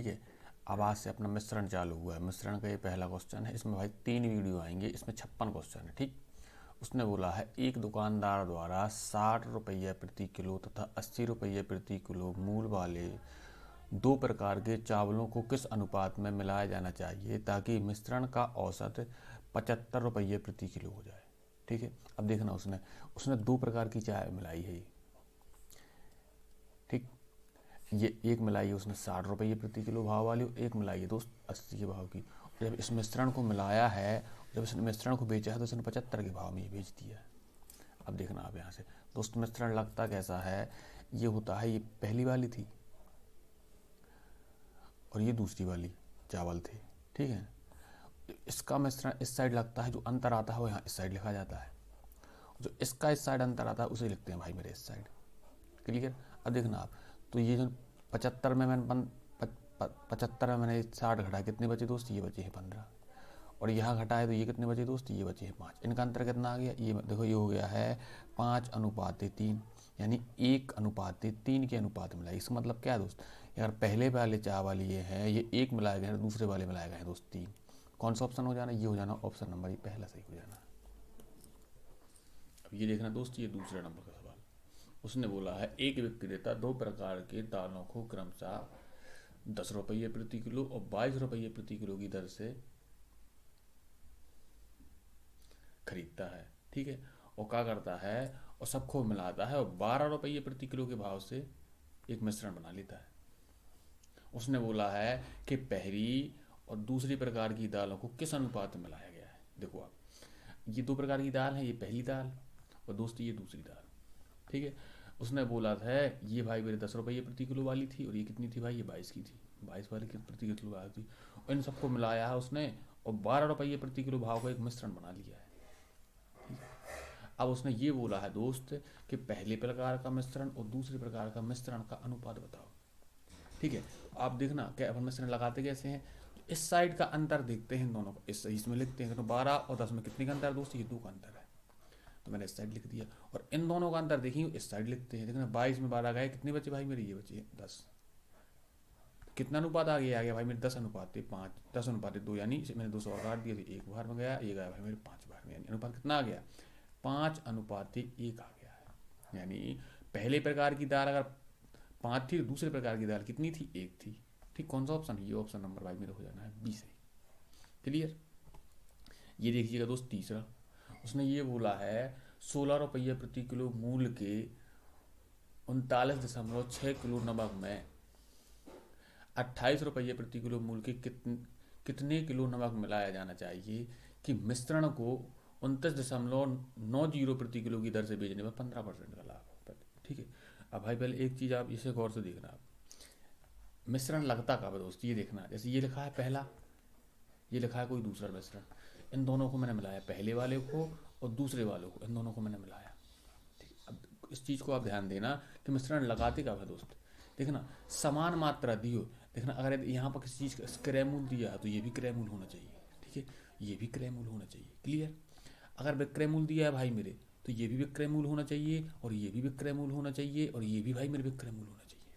ठीक है। अब आज से अपना मिश्रण चालू हुआ है। मिश्रण का ये पहला क्वेश्चन है। इसमें भाई 3 वीडियो आएंगे, इसमें 56 क्वेश्चन है। ठीक, उसने बोला है एक दुकानदार द्वारा 60 रुपये प्रति किलो तथा 80 रुपये प्रति किलो मूल वाले दो प्रकार के चावलों को किस अनुपात में मिलाया जाना चाहिए ताकि मिश्रण का औसत 75 रुपये प्रति किलो हो जाए। ठीक है, अब देखना उसने उसने दो प्रकार की चाय मिलाई है। ठीक, ये एक मिलाई है उसने 60 रुपये प्रति किलो भाव वाली, एक मिलाई है दोस्त 80 के भाव की। जब इस मिश्रण को मिलाया है, जब इसने मिश्रण को बेचा है तो इसने 75 के भाव में ये बेच दिया है। अब देखना आप यहाँ से दोस्त मिश्रण लगता कैसा है। ये होता है, ये पहली वाली थी और ये दूसरी वाली चावल थे। ठीक है, इसका मिश्रण इस साइड लगता है, जो अंतर आता है वो यहाँ इस साइड लिखा जाता है। जो इसका इस साइड अंतर आता है उसे लिखते हैं भाई मेरे इस साइड। क्लियर। अब देखना आप, तो ये जो 75 में मैंने 75 में मैंने 60 घटाया, कितने बचे दोस्त, ये बचे हैं 15। और यहाँ घटाए तो ये कितने बचे दोस्त, ये बचे हैं 5। इनका अंतर कितना आ गया, ये देखो ये हो गया है 5:3, यानी 1:3 के अनुपात मिला। इसका मतलब क्या है दोस्त, यार पहले वाले चावल ये हैं, ये 1 मिलाए गए, दूसरे वाले मिलाए गए हैं दोस्त 3। कौन सा ऑप्शन हो जाना, ये हो जाना ऑप्शन नंबर, ये पहला सही हो जाना। अब ये देखना दोस्त, ये दूसरे नंबर का सवाल। उसने बोला है एक विक्रेता दो प्रकार के दालों को क्रमशः 10 रुपये प्रति किलो और 22 रुपये प्रति किलो की दर से खरीदता है। ठीक है, और क्या करता है, और सबको मिलाता है और 12 रुपये प्रति किलो के भाव से एक मिश्रण बना लेता है। उसने बोला है कि पहली और दूसरी प्रकार की दालों को किस अनुपात में मिलाया गया है। देखो आप, ये दो प्रकार की दाल है, ये पहली दाल और दोस्त ये दूसरी दाल। ठीक है, उसने बोला था ये भाई मेरे 10 रुपये प्रति किलो वाली थी और ये कितनी थी भाई, ये 22 की थी, 22 वाली प्रति किलो वाली थी। और इन सबको मिलाया है उसने और 12 रुपये प्रति किलो भाव का एक मिश्रण बना लिया है। अब उसने ये बोला है दोस्त कि पहले प्रकार का मिश्रण और दूसरे प्रकार का मिश्रण का अनुपात बताओ। ठीक है, आप देखना क्या अपन मिश्रण लगाते कैसे हैं, इस साइड का अंतर देखते हैं दोनों को, इसमें लिखते हैं तो 12 और 10 में कितने का अंतर है दोस्त, ये 2 का अंतर है, तो मैंने इस साइड लिख दिया। और इन दोनों का अंतर देखिए इस साइड लिखते हैं। देखना 22 में 12 गए, कितने बचे भाई मेरे, ये बचे 10। कितना अनुपात आ गया भाई मेरे 10:5, 10:2, यानी मैंने 200 काट दिया, एक बार में गया, ये गया भाई मेरे 5 बार में, यानी अनुपात कितना आ गया, 5:1 आ गया है। यानी पहले प्रकार की दाल अगर 5 थी तो दूसरे प्रकार की दाल कितनी थी, 1 थी। ठीक, कौन सा ऑप्शन, ये ऑप्शन नंबर भाई मेरा हो जाना है बी सही। क्लियर। ये देखिएगा दोस्त तीसरा, उसने ये बोला है 16 रुपये प्रति किलो मूल के 39.6 किलो नमक में 28 रुपये प्रति किलो मूल के कितने किलो नमक मिलाया जाना चाहिए कि मिश्रण को 29.90 प्रति किलो की दर से बेचने में 15% का लाभ हो। ठीक है, अब भाई पहले एक चीज़ आप इसे गौर से देखना, आप मिश्रण लगता कब है दोस्त, ये देखना। जैसे ये लिखा है पहला, ये लिखा है कोई दूसरा मिश्रण, इन दोनों को मैंने मिलाया, पहले वाले को और दूसरे वाले को, इन दोनों को मैंने मिलाया। ठीक, अब इस चीज़ को आप ध्यान देना कि मिश्रण लगाते कब है दोस्त। देखना समान मात्रा दी हो, देखना अगर यहाँ पर किसी चीज़ का क्रयमूल दिया है तो ये भी क्रयमूल होना चाहिए। ठीक है, ये भी क्रयमूल होना चाहिए। क्लियर। अगर विक्रयमूल दिया है भाई मेरे तो ये भी विक्रयमूल होना चाहिए और ये भी विक्रयमूल होना चाहिए और ये भी भाई मेरे विक्रयमूल होना चाहिए।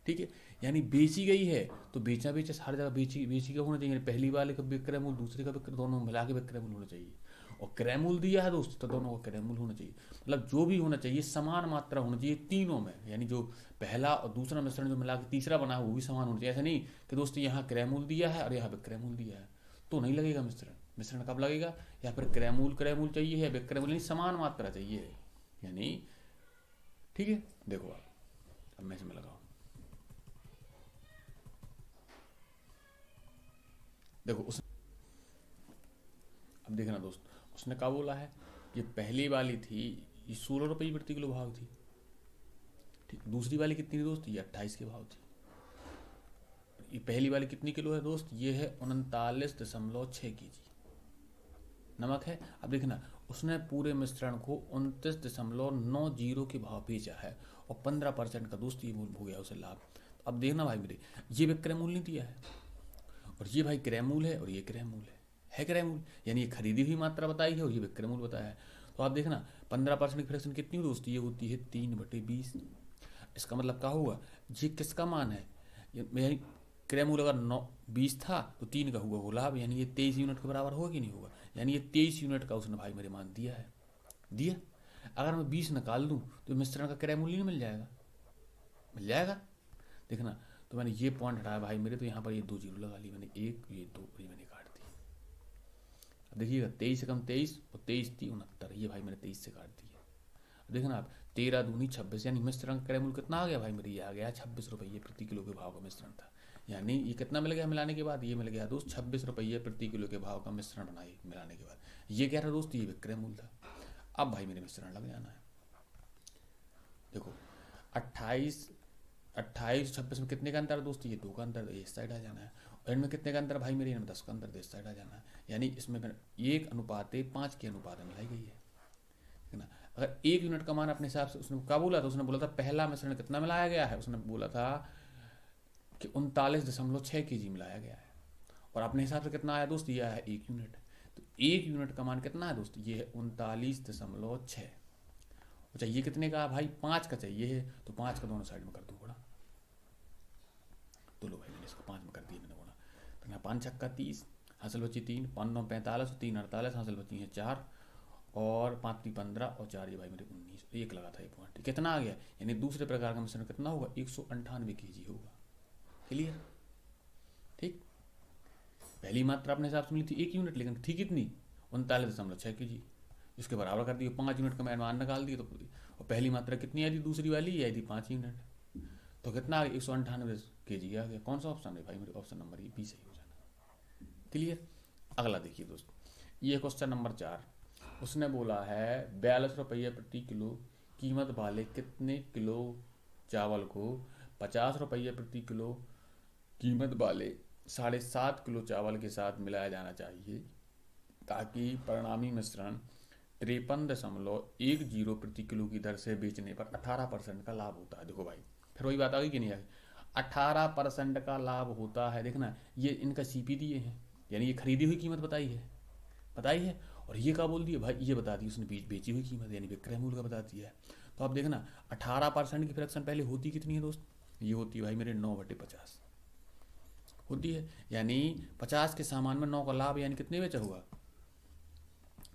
ठीक है, यानी बेची गई है तो बेचा बेचा हर जगह बेची का होना चाहिए। पहली वाले का विक्रय मूल, दूसरे का विक्रय, दोनों मिला के विक्रय मूल होना चाहिए। और क्रय मूल दिया है दोस्त तो दोनों का क्रय मूल होना चाहिए। मतलब जो भी होना चाहिए समान मात्रा होना चाहिए तीनों में, यानी जो पहला और दूसरा मिश्रण जो मिला के तीसरा बना है वो भी समान होना चाहिए। ऐसा नहीं कि दोस्त यहाँ क्रय मूल दिया है और यहाँ विक्रय मूल दिया है तो नहीं लगेगा मिश्रण। मिश्रण कब लगेगा, या फिर क्रय मूल चाहिए या विक्रय मूल, यानी समान मात्रा चाहिए, यानी। ठीक है, देखो आप, अब मैं इसमें लगाऊँ, देखो उस, अब देखना दोस्त उसने क्या बोला है, ये पहली वाली थी ये 16 रुपये प्रति किलो भाव थी। ठीक, दूसरी वाली कितनी थी दोस्त, ये 28 के भाव थी। ये पहली वाली कितनी किलो है दोस्त, ये है 39.6 kg नमक है। अब देखना उसने पूरे मिश्रण को 29.90 के भाव बेचा है और 15% का दोस्त ये मूल हो गया उसे लाभ। अब देखना भाई मेरे, ये विक्रय मूल नहीं दिया है और ये भाई क्रय मूल है और ये क्रय मूल है क्रय मूल, यानी ये खरीदी हुई मात्रा बताई है और ये विक्रय मूल बताया है। तो आप देखना 15% की फ्रैक्शन कितनी हुई दोस्त, ये होती है 3/20। इसका मतलब क्या होगा, ये किसका मान है, यानी क्रय मूल्य अगर 20 था तो 3 का हुआ वो लाभ, यानी ये 23 यूनिट के बराबर होगा कि नहीं होगा, यानी ये 23 यूनिट का उसने भाई मेरे मान दिया है, दिया। अगर मैं 20 निकाल दूँ तो मिश्रण का क्रय मूल्य नहीं मिल जाएगा, मिल जाएगा। देखना, तो मैंने ये पॉइंट हटाया भाई मेरे, तो यहाँ पर ये 2 जीरो लगा ली मैंने, 1 ये 2 ये मैंने काट दी। अब देखिएगा 23 से कम 23 और 23 थी 69, ये भाई मैंने 23 से काट दिया। अब देखना आप 13 दूनी 26, यानी मिश्रण का क्रय मूल्य कितना आ गया भाई मेरे, ये आ गया 26 रुपये प्रति किलो के भाव का मिश्रण था। यानी ये कितना मिल गया मिलाने के बाद, ये मिल गया दोस्त 26 रुपये प्रति किलो के भाव का मिश्रण बनाए मिलाने के बाद। ये क्या था दोस्त, ये विक्रय मूल्य था। अब भाई मेरे मिश्रण लग जाना है। देखो 28 26 में कितने का अंतर है दोस्त, ये 2 का अंतर, ये इस साइड आ जाना है। और इनमें कितने का अंतर भाई मेरे, इनमें 10 का अंतर, इस साइड आ जाना है। यानी इसमें 1:5 के अनुपात में मिलाई गई है ना। अगर 1 यूनिट का मान अपने हिसाब से उसने क्या बोला था, उसने बोला था पहला मिश्रण कितना मिलाया गया है, उसने बोला था कि 39.6 kg मिलाया गया है। और अपने हिसाब से कितना आया दोस्त, ये आया है 1 यूनिट। तो 1 यूनिट का मान कितना है दोस्त, ये है 39.6। अच्छा ये कितने का भाई, 5 का चाहिए है, तो 5 का दोनों साइड में कर दूँ गुणा। तो लो भाई मैंने इसको 5 में कर दिया मैंने गुणा। तो 5 छक्का 30, हासिल बची 3, 5 9 45, 3 48, हासिल बची है 4, और 5 3 15 और 4 ये भाई मेरे 19, 1 लगा था ये पॉइंट। कितना आ गया, यानी दूसरे प्रकार का मिश्रण कितना होगा, 198 kg होगा। क्लियर, ठीक। पहली मात्रा अपने हिसाब से मिली थी 1 यूनिट, लेकिन थी कितनी, 39.6 kg। इसके बराबर कर दिए, 5 यूनिट का मैं मान निकाल दिया। तो और पहली मात्रा कितनी आई थी, दूसरी वाली ये आई थी 5 यूनिट, तो कितना आ गया 198 kg आ गया। कौन सा ऑप्शन है भाई मेरे, ऑप्शन नंबर ये बी सही हो जाना। क्लियर। अगला देखिए दोस्त, ये क्वेश्चन नंबर 4, उसने बोला है 42 रुपये प्रति किलो कीमत वाले कितने किलो चावल को 50 रुपये प्रति किलो कीमत वाले 7.5 किलो चावल के साथ मिलाया जाना चाहिए, ताकि परिणामी मिश्रण 53.10 प्रति किलो की दर से बेचने पर 18% का लाभ होता है। देखो भाई फिर वही बात आ गई कि नहीं आ गई, 18% का लाभ होता है। देखना ये इनका सीपी दिए हैं, यानी ये खरीदी हुई कीमत बताई है। और ये क्या बोल दिया भाई, ये बता दी उसने बेची हुई कीमत, यानी विक्रय मूल्य का बता दिया है। तो आप देखना 18% की फ्रैक्शन पहले होती कितनी है दोस्त, ये होती है भाई मेरे 9/50 होती है, यानी 50 के सामान में 9 का लाभ, यानी कितने बेचा होगा,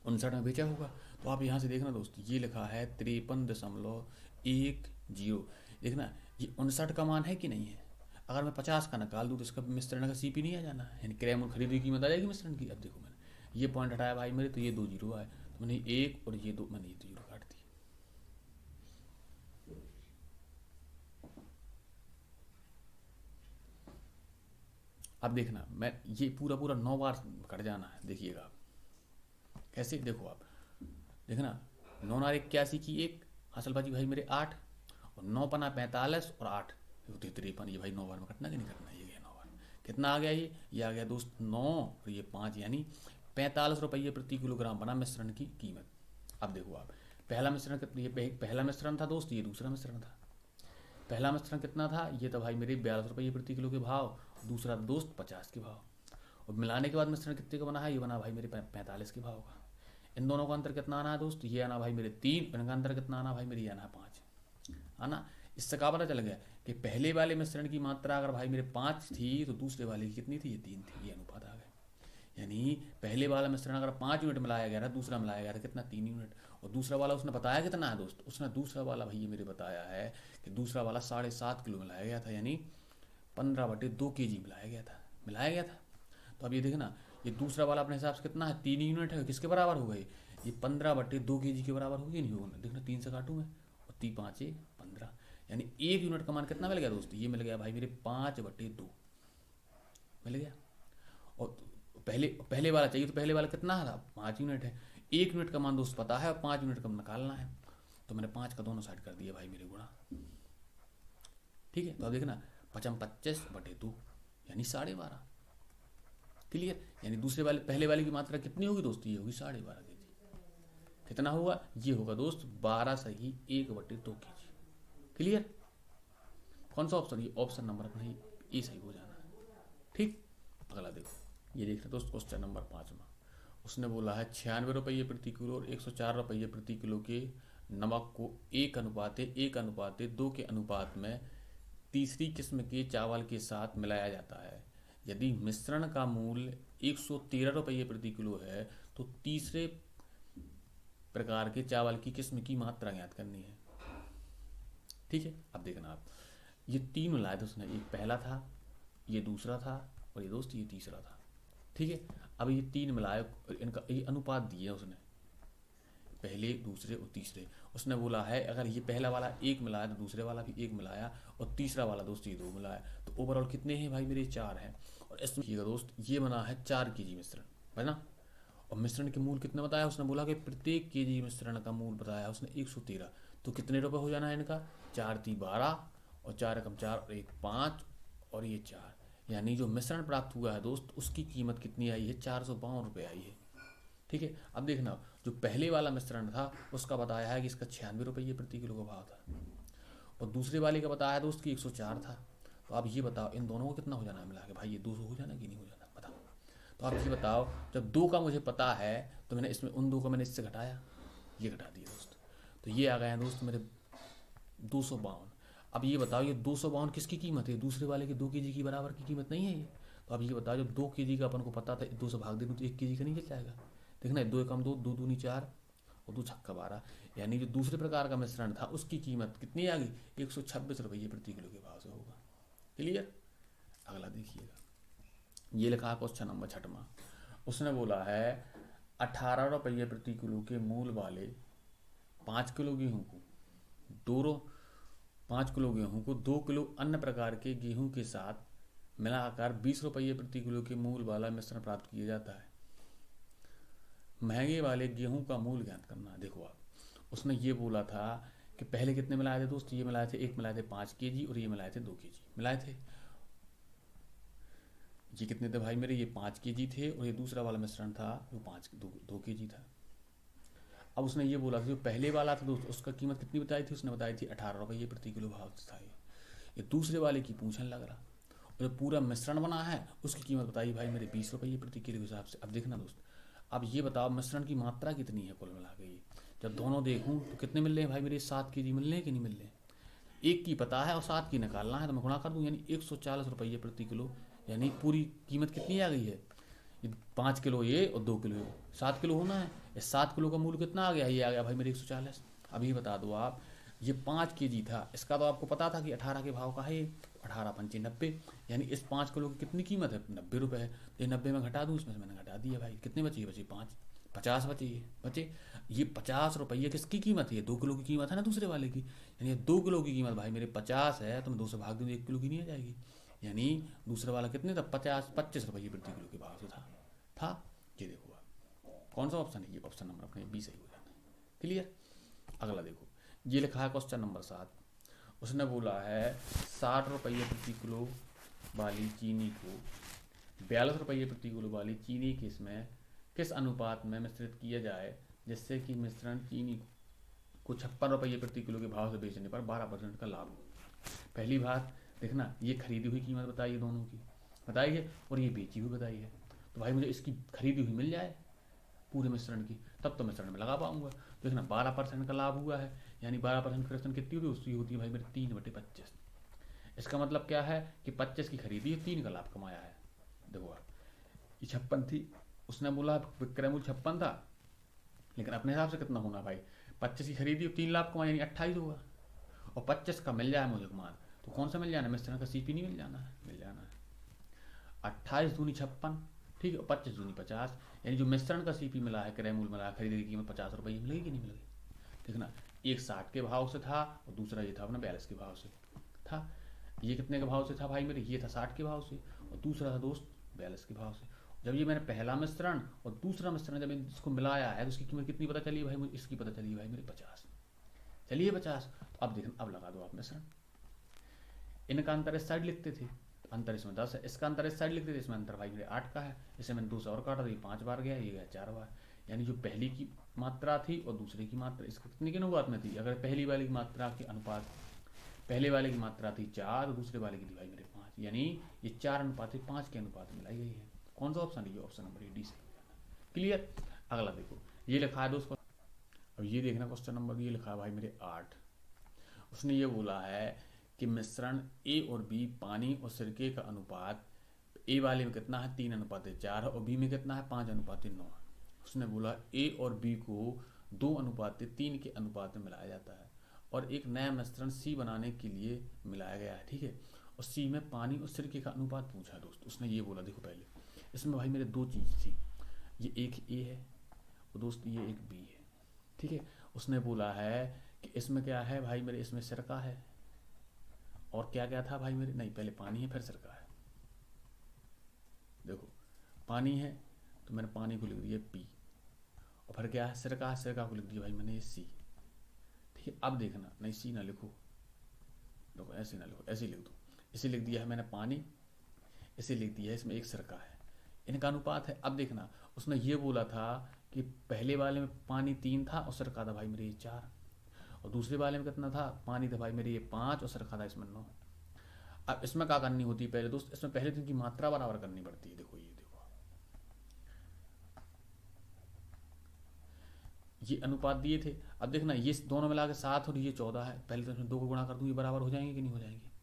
59 में बेचा होगा। तो आप यहाँ से देखना दोस्त, ये लिखा है 53.10। देखना ये 59 का मान है कि नहीं है। अगर मैं 50 का निकाल दूँ तो इसका मिश्रण का सीपी नहीं आ जाना है, यानी क्रय मूल्य खरीदी कीमत आ जाएगी मिश्रण की। अब देखो मैंने ये पॉइंट हटाया भाई मेरे, तो ये 2 जीरो आए, तो मैंने 1 और ये 2 मैंने ये 2 जीरो काट दिए। अब देखना मैं ये पूरा 9 बार कट जाना है, देखिएगा आप कैसे। देखो आप देखना 9 और 81 की 1 हासिलबाजी भाई मेरे 8, और 9 पना 45 और 8 होती 53। ये भाई 9 बार में कटना कि नहीं कटना, ये गया 9 बार। कितना आ गया ये आ गया दोस्त 9 और ये 5, यानी 45 रुपये प्रति किलोग्राम बना मिश्रण की कीमत। अब देखो आप पहला मिश्रण ये पहला मिश्रण था दोस्त, ये दूसरा मिश्रण था। पहला मिश्रण कितना था, ये था भाई मेरे 42 रुपये प्रति किलो के भाव, दूसरा दोस्त 50 के भाव। और मिलाने के बाद मिश्रण कितने का बना है, ये बना भाई मेरे 45 के भाव का। इन दोनों का अंतर कितना आना है दोस्त, ये आना भाई मेरे 3, इनका अंतर कितना आना भाई मेरे, ये आना 5 आना। इससे क्या पता चल गया कि पहले वाले मिश्रण की मात्रा अगर भाई मेरे 5 थी तो दूसरे वाले की कितनी थी, ये 3 थी। ये अनुपात आ गया, यानी पहले वाला मिश्रण अगर 5 यूनिट मिलाया गया था, दूसरा मिलाया गया था कितना 3 यूनिट। और दूसरा वाला उसने बताया कितना है दोस्त, उसने दूसरा वाला भाई ये मेरे बताया है कि दूसरा वाला 7.5 किलो मिलाया गया था, यानी 15/2 kg मिलाया गया था। तो अब ये देखना ये दूसरा वाला अपने हिसाब से कितना है, 3 यूनिट है, किसके बराबर हो गई, ये 15/2 kg के बराबर होगी नहीं होगा। देखना 3 से काटूँ मैं, और 3 5 15, यानी 1 यूनिट का मान कितना मिल गया दोस्त, ये मिल गया भाई मेरे 5/2 मिल गया। और पहले वाला चाहिए, तो पहले वाला कितना था 5 यूनिट है। 1 यूनिट का मान दोस्त पता है और 5 यूनिट का निकालना है, तो मैंने 5 का दोनों साइड कर दिया भाई मेरे गुणा। ठीक है, तो अब देखना 25/2 यानी 12.5। क्लियर, यानी दूसरे वाले पहले वाले की मात्रा कितनी होगी दोस्त, ये होगी 12.5 kg। कितना होगा, ये होगा दोस्त 12 सही 1/2 kg। क्लियर, कौन सा ऑप्शन, ये ऑप्शन नंबर अपना ए सही हो जाना है। ठीक, अगला देखो, ये देख रहे दोस्त क्वेश्चन नंबर 5 में उसने बोला है 96 रुपये प्रति किलो और 104 रुपये प्रति किलो के नमक को 1:2 के अनुपात में तीसरी किस्म के चावल के साथ मिलाया जाता है। यदि मिश्रण का मूल्य 113 रुपये प्रति किलो है तो तीसरे प्रकार के चावल की किस्म की मात्रा ज्ञात करनी है। ठीक है, अब देखना आप, ये तीन मिलाए थे उसने, एक पहला था, ये दूसरा था, और ये दोस्त ये तीसरा था। ठीक है, अब ये तीन मिलाए और इनका ये अनुपात दिए उसने, पहले, दूसरे और तीसरे। उसने बोला है अगर ये पहला वाला एक मिलाया तो दूसरे वाला भी एक मिलाया और तीसरा वाला दोस्त ये दो मिलाया, तो ओवरऑल कितने हैं भाई मेरे? 4 हैं। और इसमें दोस्त ये बना है 4 kg मिश्रण, है ना। और मिश्रण के मूल कितने बताया उसने? बोला कि प्रत्येक केजी मिश्रण का मूल बताया उसने 113। तो कितने रुपए हो जाना है इनका? 4 × 3 = 12 और 4 × 4 और 1 5 और ये 4, यानी जो मिश्रण प्राप्त हुआ है दोस्त उसकी कीमत कितनी आई है? 452 रुपये आई है। ठीक है, अब देखना, जो पहले वाला मिश्रण था उसका बताया है कि इसका 96 रुपये प्रति किलो का भाव था, और दूसरे वाले का बताया दोस्त कि 104 था। तो आप ये बताओ इन दोनों को कितना हो जाना है मिला के? भाई ये 200 हो जाना कि नहीं हो जाना, बताओ। तो आप ये बताओ, जब 2 का मुझे पता है तो मैंने इसमें उन 2 को मैंने इससे घटाया, ये घटा दिया दोस्त, तो ये आ गए हैं दोस्त मेरे 252। अब ये बताओ ये 252 किसकी कीमत है? दूसरे वाले के 2 kg की बराबर की कीमत नहीं है ये। तो अब ये बताओ, जब 2 kg का अपन को पता था 2 से भाग दे तो 1 kg का नहीं चल जाएगा? देखना, 2 एकम 2, 2 दूनी 4 और 2 छक्का 12, यानी जो दूसरे प्रकार का मिश्रण था उसकी कीमत कितनी आ गई? 126 रुपये प्रति किलो के भाव से होगा। क्लियर? अगला देखिएगा, ये लिखा है क्वेश्चन नंबर 6वां। उसने बोला है 18 रुपये प्रति किलो के मूल वाले 5 किलो गेहूँ को 2 किलो अन्य प्रकार के गेहूं के साथ मिलाकर 20 रुपये प्रति किलो के मूल वाला मिश्रण प्राप्त किया जाता है। महंगे वाले गेहूं का मूल ज्ञात करना है। देखो आप, उसने ये बोला था कि पहले कितने मिलाए थे दोस्त? ये मिलाए थे, एक मिलाए थे 5 kg और ये मिलाए थे 2 kg मिलाए थे। ये कितने थे भाई मेरे? ये 5 kg थे और ये दूसरा वाला मिश्रण था जो 2 kg था। अब उसने ये बोला था जो पहले वाला था दोस्त उसका कीमत कितनी बताई थी? उसने बताई थी 18 रुपये प्रति किलो भाव था। ये दूसरे वाले की पूछने लग रहा, और जो पूरा मिश्रण बना है उसकी कीमत बताई भाई मेरे 20 रुपये प्रति किलो के हिसाब से। अब देखना दोस्त, अब ये बताओ मिश्रण की मात्रा कितनी है कुल मिला के? ये जब दोनों देखूँ तो कितने मिल रहे हैं भाई मेरे? 7 kg मिल रहे हैं कि नहीं मिल रहे? एक की पता है और 7 की निकालना है, तो मैं गुणा कर दूँ, यानी 140 रुपये प्रति किलो, यानी पूरी कीमत कितनी आ गई है? 5 किलो ये और 2 किलो ये, 7 किलो होना है। इस 7 किलो का मूल्य कितना आ गया? ये आ गया भाई मेरे 140। अब ये बता दो आप, ये 5 kg था, इसका तो आपको पता था कि 18 के भाव का है, 18 पंचे 90, यानी इस 5 किलो की कितनी कीमत है? 90 रुपये है। तो ये 90 में घटा दूँ, इसमें से मैंने घटा दिया भाई, कितने बचे? ये बचे 5, 50 बचे ये 50 रुपये किसकी कीमत है? ये 2 किलो की कीमत है ना दूसरे वाले की, यानी 2 किलो की कीमत भाई मेरे 50 है, तो मैं 2 से भाग दूँ 1 किलो की नहीं आ जाएगी, यानी दूसरा वाला कितने था? 25 रुपये प्रति किलो के भाव से था। ये देखो आप, कौन सा ऑप्शन है? ये ऑप्शन नंबर अपने बी सही हो जाना है। क्लियर? अगला देखो, ये लिखा है क्वेश्चन नंबर 7। उसने बोला है 60 रुपये प्रति किलो वाली चीनी को 42 रुपये प्रति किलो वाली चीनी किस अनुपात में मिश्रित किया जाए जिससे कि मिश्रण चीनी को 56 रुपये प्रति किलो के भाव से बेचने पर 12% का लाभ हो। पहली बात देखना, ये खरीदी हुई कीमत बताई है, दोनों की बताई है, और ये बेची हुई बताई है। तो भाई मुझे इसकी खरीदी हुई मिल जाए पूरे मिश्रण की, तब तो मिश्रण में लगा पाऊंगा। देखना 12% का लाभ हुआ है, यानी 12% फ्रैक्शन कितनी होती है? उसकी होती है भाई मेरे 3/25। इसका मतलब क्या है कि 25 की खरीदी है, 3 का लाभ कमाया है। देखो आप, ये 56 थी, उसने बोला विक्रय मूल्य 56 था, लेकिन अपने हिसाब से कितना होना भाई? 25 की खरीदी और 3 लाभ कमाया, यानी 28 होगा। और 25 का मिल जाए मुझे मान, तो कौन सा मिल जाना? मिश्रण का सीपी नहीं मिल जाना है? मिल जाना है। 28 दूनी 56, ठीक है, और 25 दूनी 50, यानी जो मिश्रण का सीपी मिला है, क्रय मूल्य मिला है, खरीदी की कीमत 50 रुपये मिलेगी कि नहीं मिलेगी? देखना, एक 60 के भाव से था और दूसरा ये था अपना 42 के भाव से था। ये कितने के भाव से था भाई मेरे? ये था 60 के भाव से और दूसरा था दोस्त 42 के भाव से। जब ये मैंने पहला मिश्रण और दूसरा मिश्रण जब इसको मिलाया है तो उसकी कीमत कितनी पता चली भाई मुझे? इसकी पता चली भाई मेरे 50। चलिए 50, तो अब देखना, अब लगा दो आप मिश्रण। इनका अंतर इस साइड लिखते थे, अंतर इसमें 10 है, इसका अंतर इस साइड लिखते थे, इसमें अंतर भाई मेरे 8 का है। इसे मैंने 2 से और काटा तो ये 5 बार गया, ये गया 4 बार, यानी जो पहली की मात्रा थी और दूसरे की मात्रा इसको कितने के अनुपात में थी? अगर पहली वाली की मात्रा के अनुपात, पहले वाले की मात्रा थी 4, दूसरे वाले की थी भाई मेरे 5, यानी ये 4:5 के अनुपात में लाई गई है। कौन सा ऑप्शन है? ये ऑप्शन नंबर डी से। क्लियर? अगला देखो, ये लिखा है दोस्तों, अब ये देखना क्वेश्चन नंबर, ये लिखा है भाई मेरे 8। उसने ये बोला है कि मिश्रण ए और बी पानी और सिरके का अनुपात ए वाले में कितना है 3:4 है और बी में कितना है 5:9 है। उसने बोला ए और बी को 2:3 के अनुपात में मिलाया जाता है और एक नया मिश्रण सी बनाने के लिए मिलाया गया है, ठीक है। और सी में पानी और सिरके का अनुपात पूछा दोस्त। उसने ये बोला, देखो पहले इसमें भाई मेरे दो चीज़ थी, ये एक ए है और दोस्त ये एक बी है, ठीक है। उसने बोला है कि इसमें क्या है भाई मेरे, इसमें सिरका है और क्या क्या था भाई मेरे, नहीं पहले पानी है फिर सिरका है। देखो पानी है तो मैंने पानी को लिख दिया पी और फिर क्या है सिरका है, सिरका को लिख दिया भाई मैंने ये सी, ठीक है। अब देखना, नहीं सी ना लिखो, देखो ऐसे ना लिखो, ऐसे लिख दो। इसे लिख दिया है मैंने पानी, इसे लिख दिया है इसमें एक सिरका है, इनका अनुपात है। अब देखना उसने ये बोला था कि पहले वाले में पानी 3 था और सिरका था भाई मेरे ये 4 और दूसरे वाले में कितना था, पानी था भाई मेरे ये 5 और सिरका था इसमें 9। अब इसमें क्या करनी होती है पहले दोस्त, इसमें पहले तो इनकी मात्रा बराबर करनी पड़ती है। देखो ये देखो ये अनुपात दिए थे। अब देखना ये दोनों मिला के 7 और ये 14 है, पहले तो इसमें 2 को गुणा कर दूँ, ये बराबर हो जाएंगे कि नहीं हो जाएंगे।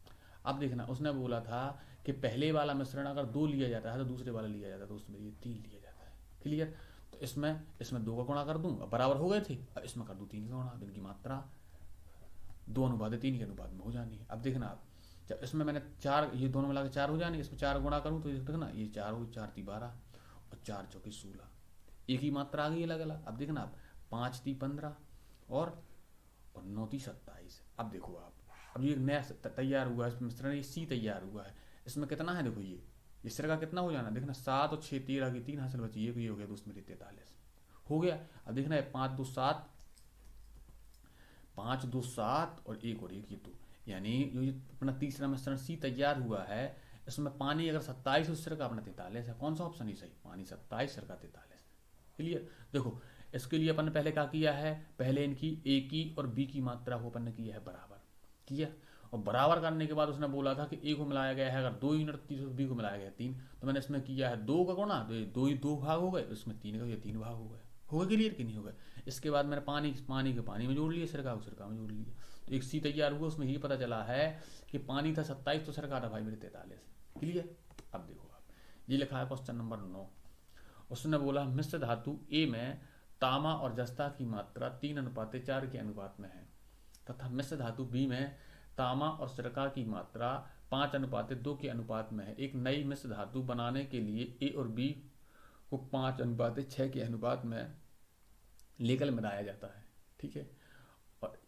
अब देखना उसने बोला था कि पहले वाला मिश्रण अगर 2 लिया जाता है तो दूसरे वाला लिया जाता है तो उसमें ये 3 लिया जाता है, क्लियर। तो इसमें 2 का गुणा कर दूँ, अब बराबर हो गए थे, अब इसमें कर दूँ 3 का गुणा, अब इनकी मात्रा 2:3 के अनुपात में हो जानी है। अब देखना आप जब इसमें मैंने 4, ये दोनों मिला के 4 हो जाने, इसमें 4 गुणा करूँ तो देखना ये 4 हो, 4 × 12 और 4 × 4 = 16, एक ही मात्रा आ गई अलग अलग। अब देखना आप 5 × 3 = 15 और 9 × 3 = 27। अब देखो आप, अब ये नया तैयार हुआ है मिश्रण, ये सी तैयार हुआ है। इसमें कितना है देखो ये सिरका कितना हो जाना, देखना 7 और 6 13 की 3 हासिल बची, ये हो गया दोस्त मेरी 43 हो गया। अब देखना है 5 2 7, 5 2 7 और 1 और 1 ये 2, यानी जो ये अपना तीसरा मिश्रण सी तैयार हुआ है इसमें पानी अगर 27 है सिरका अपना 43 है। कौन सा ऑप्शन ही सही, पानी 27 सिरका 43, क्लियर। देखो इसके लिए अपन ने पहले क्या किया है, पहले इनकी ए की और बी की मात्रा को अपन ने किया है बराबर किया, और बराबर करने के बाद उसने बोला था कि ए को मिलाया गया है अगर 2 यूनिट तो बी को मिलाया गया 3, तो मैंने इसमें किया है 2 का गुणा, तो ये 2 ही 2 भाग हो गए, इसमें 3 का, ये 3 भाग हो गए, हो गए क्लियर कि नहीं हो गए। इसके बाद मैंने पानी के पानी में जोड़ लिया, सिरका को सिरका में जोड़ लिया, तो एक सी तैयार हुआ। उसमें ये पता चला है कि पानी था 27 तो सिरका था भाई मेरे 43, क्लियर। अब देखो आप ये लिखा है क्वेश्चन नंबर 9। उसने बोला मिश्र धातु ए में तामा और जस्ता की मात्रा 3:4 के अनुपात में है तथा मिश्र धातु बी में तामा और सिरका की मात्रा 5:2 के अनुपात में है। एक नई मिश्र धातु बनाने के लिए ए और बी को 5:6 के अनुपात में लेकर मिलाया जाता है, ठीक है। और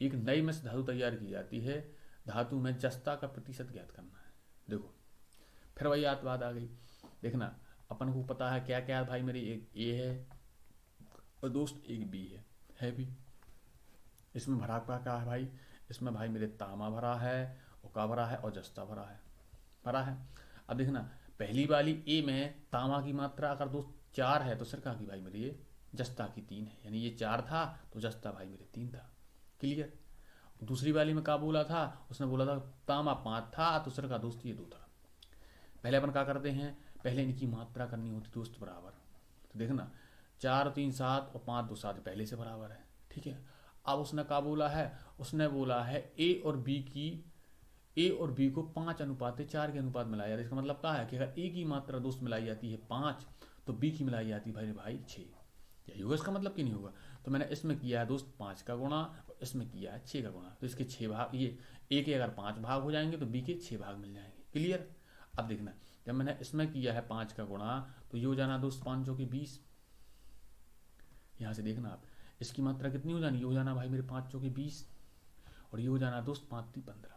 एक नई मिश्र धातु तैयार की जाती है, धातु में जस्ता का प्रतिशत ज्ञात करना है। देखो फिर वही बात आ गई, देखना अपन को पता है क्या क्या भाई मेरी, एक ए है और दोस्त एक बी है भी। इसमें भरा क्या है भाई, इसमें भाई मेरे तामा भरा है और का भरा है और जस्ता भरा है। अब देखना पहली वाली ए में तामा की मात्रा अगर दोस्त 4 है तो सिरका की भाई मेरी ये जस्ता की 3 है, यानी ये 4 था तो जस्ता भाई मेरे 3 था, क्लियर। दूसरी वाली में क्या बोला था, उसने बोला था तामा 5 था तो सिरका दोस्त ये 2 था। पहले अपन क्या करते हैं, पहले इनकी मात्रा करनी होती दोस्त बराबर, तो देखना 4 3 7 और 5 2 7 पहले से बराबर है, ठीक है। अब उसने क्या बोला है, उसने बोला है ए और बी को 5:4 के अनुपात मिलाया जाता है। इसका मतलब क्या है कि अगर ए की मात्रा दोस्त मिलाई जाती है 5 तो बी की मिलाई जाती है भाई 6, यही होगा इसका मतलब कि नहीं होगा। तो मैंने इसमें किया है दोस्त 5 का गुणा और इसमें किया है 6 का गुणा, तो इसके 6 भाग, ये ए के अगर 5 भाग हो जाएंगे तो बी के 6 भाग मिल जाएंगे, क्लियर। अब देखना जब मैंने इसमें किया है 5 का गुणा तो ये हो जाना दोस्त 5 × 20, यहाँ से देखना आप इसकी मात्रा कितनी हो जानी, ये हो जाना भाई मेरे 5 × 20 और ये हो जाना दोस्त 5 × 15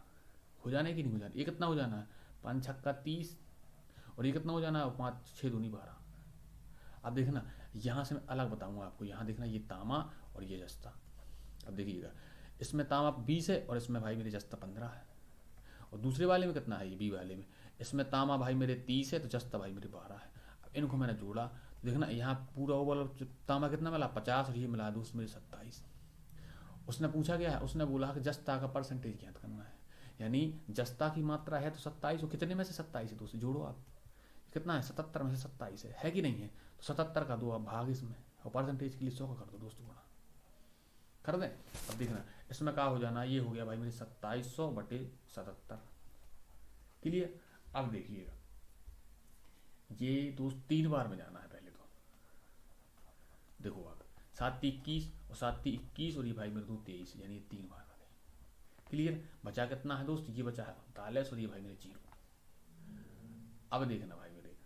हो जाने की नहीं हो जाना, ये कितना हो जाना है 5 × 30 और ये कितना हो जाना है 5 × 6 = 12। अब देखना यहाँ से मैं अलग बताऊंगा आपको, यहाँ देखना ये तामा और ये जस्ता। अब देखिएगा इसमें तामा 20 है और इसमें भाई मेरे जस्ता 15 है, और दूसरे वाले में कितना है ये बी वाले में, इसमें तामा भाई मेरे 30 है तो जस्ता भाई मेरे 12 है। अब इनको मैंने जोड़ा तो देखना यहाँ पूरा ओवरऑल तामा कितना मिला 50 और ये मिला दोस्त मेरे 27। उसने पूछा क्या है, उसने बोला कि जस्ता का परसेंटेज ज्ञात करना है, यानी जस्ता की मात्रा है तो 27 और कितने में से 27 है दोस्त जोड़ो आप, कितना है 77 में से 27 है कि नहीं है, तो 77 का दो आप भाग इसमें और परसेंटेज के लिए 100 का कर दो दोस्तों गुणा कर दें। अब देखना इसमें क्या हो जाना, ये हो गया भाई मेरे 2700/77। क्लियर। अब देखिएगा, ये दोस्त 3 बार में जाना है पहले तो। देखो अब 7×3 = 21 और 7×3 = 21 और ये भाई मेरे 2×23, यानी ये 3 बार में गए। क्लियर। बचा कितना है दोस्त, ये बचा है 39 और ये भाई मेरे 0। अब देखना भाई मेरे,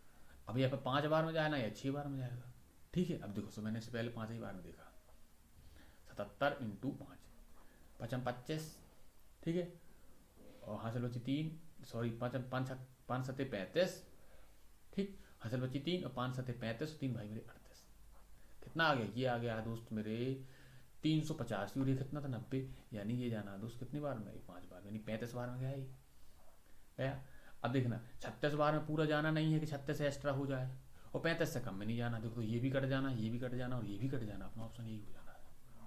अब यहाँ पे 5 बार में जाना या 6 बार में जाएगा। ठीक है। अब देखो, सो मैंने इससे पहले 5 ही बार में देखा। 77 × 5, 5×25। ठीक है। और हासिल बची 3, सॉरी 5×7 = 35। ठीक। हासिल बची 3 और 5×7 = 35, 3 भाई मेरे 38। कितना आ गया, ये आ गया दोस्त मेरे 385 और ये कितना था 90, यानी ये जाना दोस्त कितनी बार में, 5 बार में, यानी 35 बार में गया ही गया। अब देखना 36 बार में पूरा जाना नहीं है कि 36 से एक्स्ट्रा हो जाए, और 35 से कम में नहीं जाना। देखो तो ये भी कट जाना, ये भी कट जाना और ये भी कट जाना, अपना ऑप्शन यही हो जाना है,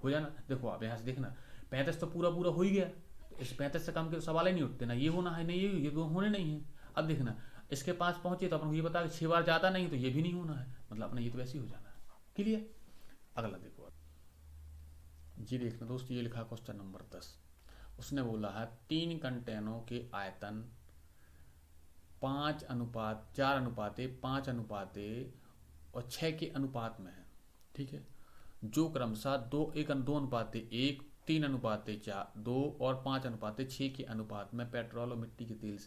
हो जाना। देखो आप यहाँ से देखना, 35 तो पूरा पूरा हो ही गया, तो इस 35 से कम के सवाल ही नहीं उठते, ना ये होना है, नहीं ये तो होने नहीं है। अब देखना इसके पास पहुंचे तो अपन ये बता कि 6 बार जाता नहीं, तो ये भी नहीं होना है, मतलब अपना ये तो वैसे ही हो जाना है। क्लियर। अगला देखो जी, देखना दोस्त, ये लिखा क्वेश्चन नंबर 10। उसने बोला है 3 कंटेनरों के आयतन 5:4:5:6 के अनुपात में है। ठीक है। जो क्रमशः 2:1:2:1, 3:4:2 और 5:6 के अनुपात में पेट्रोल और मिट्टी के तेल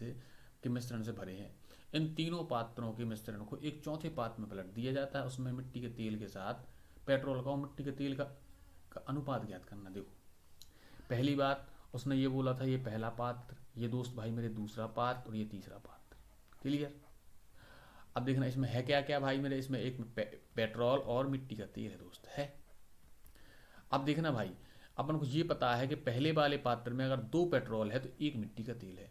के मिश्रण से भरे हैं। इन तीनों पात्रों के मिश्रण को एक चौथे पात्र में पलट दिया जाता है, उसमें मिट्टी के तेल के साथ पेट्रोल का और मिट्टी के तेल का अनुपात ज्ञात करना। देखो पहली बात उसने ये बोला था, ये पहला पात्र, ये दोस्त भाई मेरे दूसरा पात्र और ये तीसरा पात्र। क्लियर। अब देखना इसमें है क्या क्या भाई मेरे, इसमें एक पेट्रोल और मिट्टी का तेल है दोस्त है। अब देखना भाई, अपन को ये पता है कि पहले वाले पात्र में अगर 2 पेट्रोल है तो 1 मिट्टी का तेल है,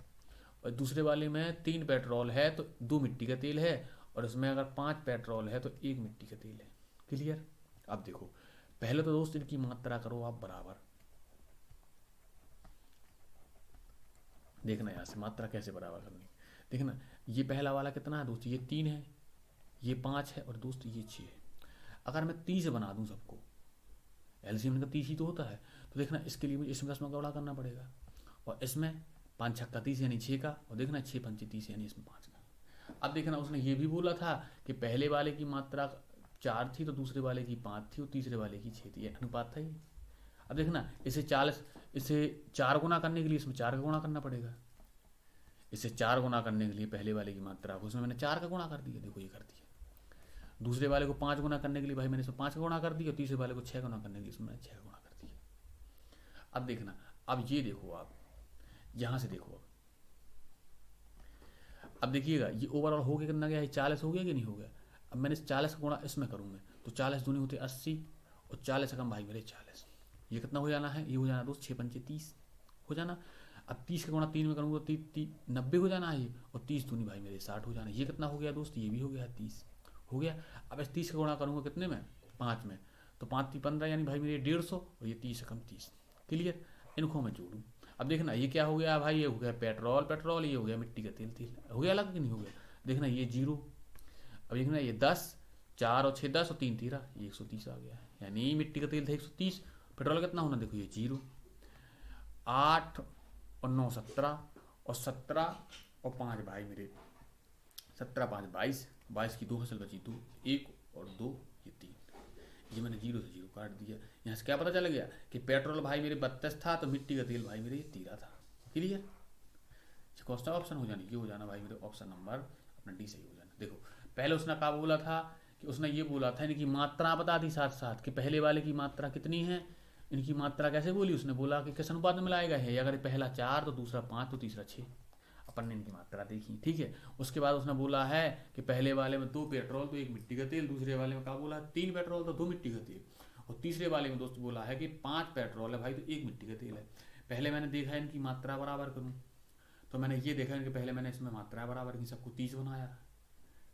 और दूसरे वाले में 3 पेट्रोल है तो 2 मिट्टी का तेल है, और इसमें अगर 5 पेट्रोल है तो 1 मिट्टी का तेल है। क्लियर। अब देखो पहले तो दोस्त इनकी मात्रा करो आप बराबर। देखना यहाँ से मात्रा कैसे बराबर करनी। देखना ये पहला वाला कितना है दोस्त, ये 3 है, ये 5 है और दोस्त ये 6 है। अगर मैं 30 बना दूं सबको, एलसीएम का 30 ही तो होता है, तो देखना इसके लिए मुझे इसमें 10 में गौड़ा करना पड़ेगा, और इसमें 5×6 = 30 यानी 6 का, और देखना 6×5 = 30 यानी इसमें 5 का। अब देखना उसने ये भी बोला था कि पहले वाले की मात्रा 4 थी तो दूसरे वाले की 5 थी और तीसरे वाले की 6 थी, ये अनुपात था ये। अब देखना इसे 4 गुना करने के लिए इसमें 4 का गुणा करना पड़ेगा, इसे 4 गुना करने के लिए पहले वाले की मात्रा को उसमें मैंने 4 का गुणा कर दिया, देखो ये कर दिया। दूसरे वाले को 5 गुना करने के लिए भाई मैंने इसमें 5 का गुणा कर दिया, तीसरे वाले को 6 गुना करने के लिए इसमें मैंने 6 का गुणा कर दिया। अब देखना, अब ये देखो आप यहां से देखो, अब देखिएगा ये ओवरऑल हो गया कितना गया, 40 हो गया कि नहीं हो गया। अब मैंने 40 का गुणा इसमें करूँ मैं, तो 40 दूनी होते 80 और 40 कम भाई मेरे 40, ये कितना हो जाना है, ये हो जाना दोस्त 6×5 = 30 हो जाना। अब 30 का गुणा 3 में करूँगा तो 90 हो जाना है ये, और 30 दूनी भाई मेरे 60 हो जाना। ये कितना हो गया दोस्त, ये भी हो गया 30 हो गया। अब इस 30 का गुणा करूँगा कितने में, 5 में, तो 5×3 = 15 यानी भाई मेरे 150 और ये 30 से कम 30। क्लियर। इनको मैं जोड़ूँ, अब देखना ये क्या हो गया भाई, ये हो गया पेट्रोल, ये हो गया मिट्टी का तेल हो गया अलग कि नहीं हो गया। देखना ये 0, अब देखना ये 10, 4 और 6 10 और 3 13, ये 130 आ गया, यानी मिट्टी का तेल था 130, पेट्रोल कितना होना, देखो ये 0, 8 और 9 17 और 17 और 5 भाई मेरे 17 5 22, 22 की 2 हासिल बची 2, 1 और 2 ये 3, ये मैंने 0 से 0 काट दिया। यहाँ से क्या पता चल गया कि पेट्रोल भाई मेरे 32 था तो मिट्टी का तेल भाई मेरे ये 13 था। क्लियर। कौन सा ऑप्शन हो जाना, ये हो जाना भाई मेरे ऑप्शन नंबर अपना डी सही हो जाना। देखो पहले उसने क्या बोला था कि उसने ये बोला था इनकी मात्रा बता दी साथ साथ कि पहले वाले की मात्रा कितनी है, इनकी मात्रा कैसे बोली, उसने बोला कि किस अनुपात में मिलाएगा है, अगर पहला 4 तो दूसरा 5 तो तीसरा 6, अपन ने इनकी मात्रा देखी। ठीक है। उसके बाद उसने बोला है कि पहले वाले में 2 पेट्रोल तो 1 मिट्टी का तेल, दूसरे वाले में क्या बोला 3 पेट्रोल तो 2 मिट्टी का तेल, और तीसरे वाले में दोस्त बोला है कि 5 पेट्रोल है भाई तो 1 मिट्टी का तेल है। पहले मैंने देखा इनकी मात्रा बराबर करूँ, तो मैंने ये देखा कि पहले मैंने इसमें मात्रा बराबर की, सबको 30 बनाया।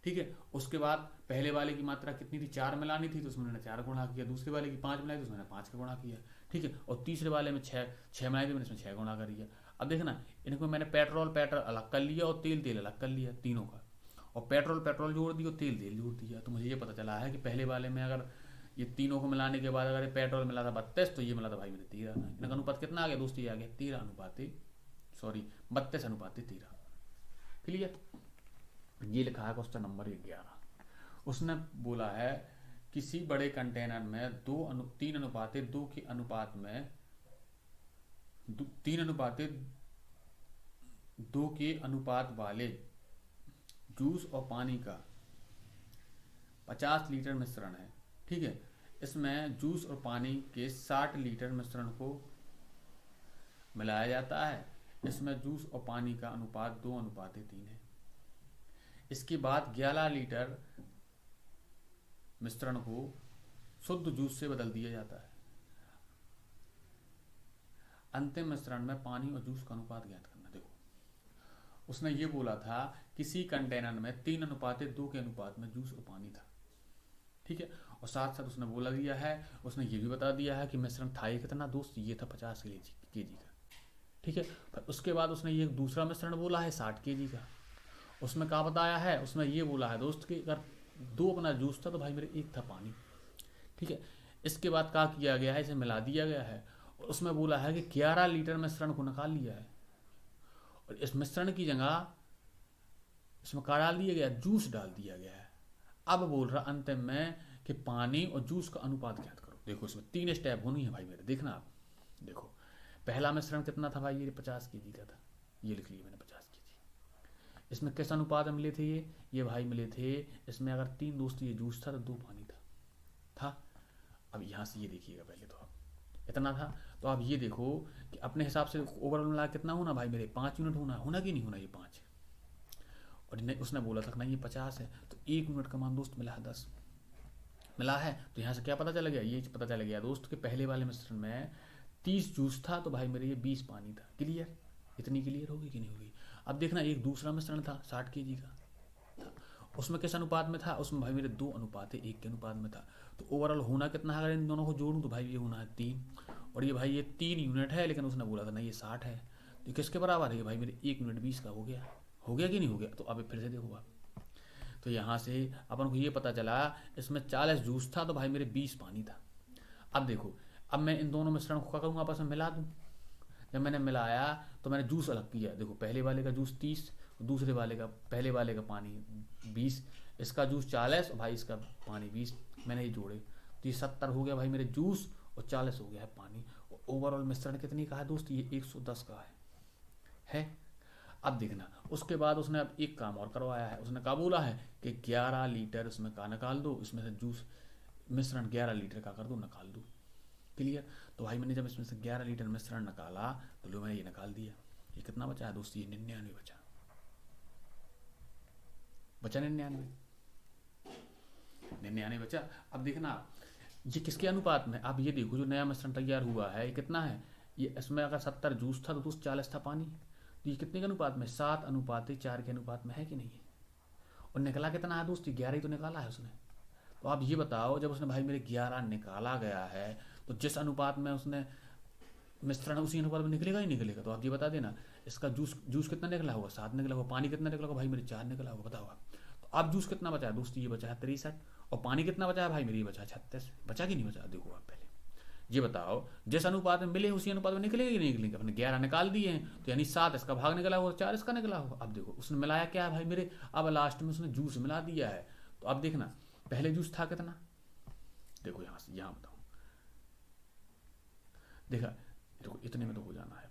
ठीक है। उसके बाद पहले वाले की मात्रा कितनी थी, 4 मिलानी थी तो उसमें मैंने 4 गुणा किया, दूसरे वाले की 5 मिलाई तो उसमें 5 का गुणा किया। ठीक है। और तीसरे वाले में 6 मिलाई तो मैंने इसमें 6 गुणा कर दिया। अब देखना इनको मैंने पेट्रोल अलग कर लिया और तेल अलग कर लिया तीनों का, और पेट्रोल जोड़ दिया और तेल जोड़ दिया, तो मुझे ये पता चला है कि पहले वाले में अगर ये तीनों को मिलाने के बाद अगर पेट्रोल मिला था 32 तो ये मिला था भाई मेरे 13। इनका अनुपात कितना आ गया दोस्त, ये आ गया 32 अनुपात 13। क्लियर। ये लिखा है क्वेश्चन नंबर 11। उसने बोला है किसी बड़े कंटेनर में 3:2 के अनुपात में 3:2 के अनुपात वाले जूस और पानी का 50 लीटर मिश्रण है। ठीक है, इसमें जूस और पानी के 60 लीटर मिश्रण को मिलाया जाता है। इसमें जूस और पानी का अनुपात 2:3 है। इसके बाद 11 लीटर मिश्रण को शुद्ध जूस से बदल दिया जाता है। अंतिम मिश्रण में पानी और जूस का अनुपात ज्ञात करना। देखो, उसने ये बोला था किसी कंटेनर में 3:2 के अनुपात में जूस और पानी था। ठीक है, और साथ साथ उसने बोला दिया है, उसने ये भी बता दिया है कि मिश्रण था ये कितना दोस्त, ये था 50 केजी का। ठीक है, पर उसके बाद उसने ये दूसरा मिश्रण बोला है 60 केजी का। उसमें क्या बताया है, उसमें ये बोला है दोस्त कि अगर 2 अपना जूस था तो भाई मेरे 1 था पानी। ठीक है, इसके बाद क्या किया गया है, इसे मिला दिया गया है और उसमें बोला है कि 11 लीटर मिश्रण को निकाल लिया है और इस मिश्रण की जगह इसमें क्या डाल दिया गया, जूस डाल दिया गया है। अब बोल रहा अंतिम में कि पानी और जूस का अनुपात ज्ञात करो। देखो, इसमें 3 स्टेप होनी है भाई मेरे, देखना आप। देखो, पहला मिश्रण कितना था भाई, ये 50 केजी का था, ये लिख लिया मैंने 50 केजी। इसमें किस अनुपात में मिले थे ये भाई मिले थे, इसमें अगर 3 दोस्त ये जूस था तो 2 पानी था। अब यहाँ से ये देखिएगा, पहले तो आप इतना था, तो आप ये देखो कि अपने हिसाब से ओवरऑल मिला कितना होना भाई मेरे, 5 यूनिट होना कि नहीं होना, ये 5। और उसने बोला था ना ये 50 है, तो 1 यूनिट का मान दोस्त मिला है 10 मिला है। तो यहाँ से क्या पता चला गया, ये पता चला गया दोस्त कि पहले वाले मिश्रण में 30 जूस था तो भाई मेरे ये 20 पानी था। क्लियर, इतनी क्लियर होगी कि नहीं होगी। अब देखना, एक दूसरा मिश्रण था 60 केजी का, उसमें किस अनुपात में था, उसमें भाई मेरे 2:1 के अनुपात में था। तो ओवरऑल होना कितना है, अगर इन दोनों को जोड़ूं तो भाई ये होना है 3। और ये भाई ये 3 यूनिट है, लेकिन उसने बोला था ना ये 60 है, तो किसके बराबर है भाई मेरे 1 यूनिट 20 का हो गया कि नहीं हो गया। तो अब फिर से देखो आप, तो यहाँ से अपन को ये पता चला इसमें 40 जूस था तो भाई मेरे 20 पानी था। अब देखो, अब मैं इन दोनों मिश्रण को क्या करूँगा, आपस में मिला दूँ। जब मैंने मिलाया तो मैंने जूस अलग किया। देखो, पहले वाले का जूस 30, दूसरे वाले का पहले वाले का पानी 20, इसका जूस 40 और भाई इसका पानी 20, मैंने ये जोड़े तो ये 70 हो गया भाई मेरे जूस और 40 हो गया है पानी। ओवरऑल मिश्रण कितनी का है दोस्त, ये 110 का है। अब देखना, उसके बाद उसने अब एक काम और करवाया है। उसने क्या बोला है कि 11 लीटर उसमें का निकाल दो, इसमें से जूस मिश्रण 11 लीटर का कर दो, निकाल दो। क्लियर। तो भाई मैंने जब इसमें से 11 लीटर मिश्रण निकाला तो लो मैंने ये निकाल दिया। ये कितना बचा है दोस्त, ये 99 बचा 99 बचा। अब देखना ये किसके अनुपात में, अब ये देखो जो नया मिश्रण तैयार हुआ है ये कितना है, ये इसमें अगर 70 जूस था तो दोस्त 40 था पानी, तो ये कितने के अनुपात में, 7:4 के अनुपात में है कि नहीं है। और निकला कितना है दोस्त, 11 ही तो निकाला है उसने। तो आप ये बताओ, जब उसने भाई मेरे 11 निकाला गया है तो जिस अनुपात में उसने मिश्रण उसी अनुपात में निकलेगा ही निकलेगा। तो आप ये बता देना, इसका जूस कितना निकला होगा, 7 निकला होगा। पानी कितना निकला होगा भाई मेरे, 4 निकला होगा। बताओ आप। तो अब जूस कितना बचा है दोस्त, ये बचा है 63 और पानी कितना बचा है भाई मेरे, ये बचा है 36। बचा कि नहीं बचा, देखो आप पहले ये बताओ, जिस अनुपात में मिले उसी अनुपात में निकलेगा कि नहीं निकलेंगे। अपने 11 निकाल दिए हैं तो यानी 7 इसका भाग निकला होगा, 4 इसका निकला होगा। अब देखो उसने मिलाया क्या है भाई मेरे, अब लास्ट में उसने जूस मिला दिया है। तो अब देखना, पहले जूस था कितना, देखो यहाँ से यहाँ बताओ, देखा देखो इतने में तो हो जाना है।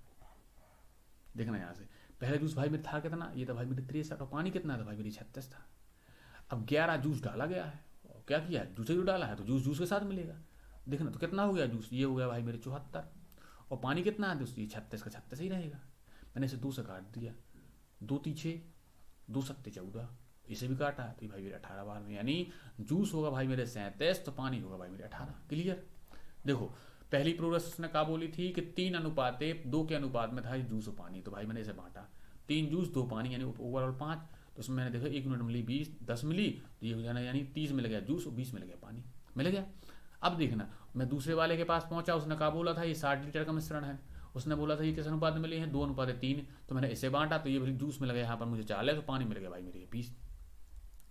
देखना यहाँ से, पहले जूस भाई मेरे था कितना, ये था भाई मेरे 63 और पानी कितना था भाई मेरी 36 था। अब 11 जूस डाला गया है, और क्या किया है, जूस ही डाला है तो जूस के साथ मिलेगा। देखना तो कितना हो गया जूस, ये हो गया भाई मेरे 74 और पानी कितना है दोस्त, ये 36 का 36 ही रहेगा। मैंने इसे 2 से काट दिया, 2 × 6 2 × 7 14, इसे भी काटा तो भाई मेरे 18 बार में, यानी जूस होगा भाई मेरे 37 तो पानी होगा भाई मेरे 18। क्लियर। देखो पहली प्रोग्रेस उसने कहा बोली थी कि 3:2 के अनुपात में था जूस और पानी, तो भाई मैंने इसे बांटा, 3 जूस 2 पानी यानी ओवरऑल 5। तो उसमें मैंने देखा 1 यूनिट मिली 10 मिली, तो ये हो जाना यानी 30 मिल गया जूस और 20 मिल गया पानी, मिल गया। अब देखना, मैं दूसरे वाले के पास पहुंचा, उसने कहा बोला था ये 60 लीटर का मिश्रण है, उसने बोला था ये किस अनुपात में मिले हैं, 2:3। तो मैंने इसे बांटा तो ये भाई जूस मिल गया यहाँ पर मुझे 40 तो पानी मिल गया भाई मेरे 20।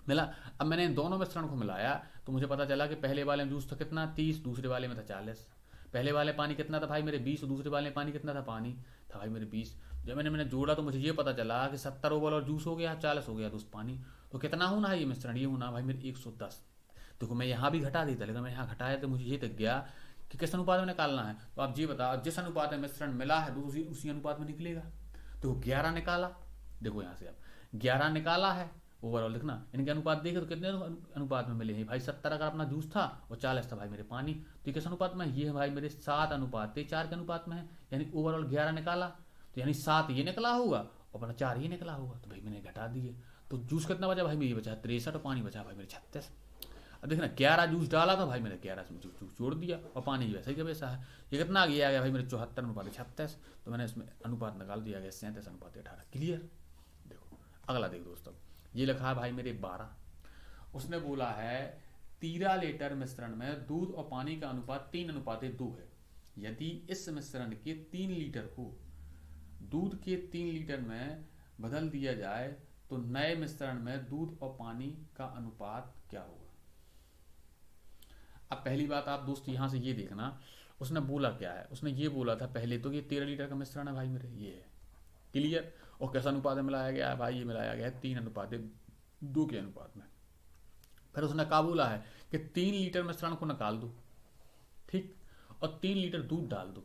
मिला। अब मैंने इन दोनों मिश्रण को मिलाया तो मुझे पता चला कि पहले वाले में जूस था कितना 30, दूसरे वाले में था 40। पहले वाले पानी कितना था भाई मेरे 20 और दूसरे वाले में पानी कितना था पानी था भाई मेरे 20। जब मैंने जोड़ा तो मुझे ये पता चला कि 70 ओवल और जूस हो गया 40 हो गया दोस्त पानी। तो कितना होना है ये मिश्रण, ये होना भाई मेरे 110। देखो मैं यहाँ भी घटा देता लेकिन मैं यहाँ घटाया तो मुझे ये दिख गया कि किस अनुपात में निकालना है। तो आप ये बताओ जिस अनुपात में मिश्रण मिला है तो उसी अनुपात में निकलेगा। तो 11 निकाला, देखो यहाँ से आप 11 निकाला है ओवरऑल लिखना। इनके अनुपात देखे तो कितने अनुपात में मिले हैं भाई 70 अगर अपना जूस था और 40 था भाई मेरे पानी। तो ये किस अनुपात में ये है भाई मेरे 7:4 के अनुपात में है। यानी ओवरऑल 11 निकाला तो यानी 7 ये निकला होगा और अपना 4 ये निकला होगा। तो भाई मैंने घटा दिए तो जूस कितना बचा भाई मेरे ये बचा 63 और पानी बचा भाई मेरे 36। अब देखना 11 जूस डाला तो भाई मैंने 11 में जूस जोड़ दिया और पानी वैसा ही का वैसा है। ये कितना आ गया भाई मेरे 74:36। तो मैंने इसमें अनुपात निकाल दिया गया 37:18। क्लियर। देखो अगला देखो दोस्तों, ये लिखा है भाई मेरे 12। उसने बोला है 13 लीटर मिश्रण में दूध और पानी का अनुपात 3:2 है। यदि इस मिश्रण के 3 लीटर को दूध के 3 लीटर में बदल दिया जाए तो नए मिश्रण में दूध और पानी का अनुपात क्या होगा। अब पहली बात आप दोस्त यहां से ये देखना उसने बोला क्या है। उसने ये बोला था पहले तो ये 13 लीटर का मिश्रण है भाई मेरे, ये है। क्लियर। और कैसा अनुपात में मिलाया गया है भाई, ये मिलाया गया है 3:2 के अनुपात में। फिर उसने कहा बोला है कि 3 लीटर मिश्रण को निकाल दो, ठीक, और 3 लीटर दूध डाल दो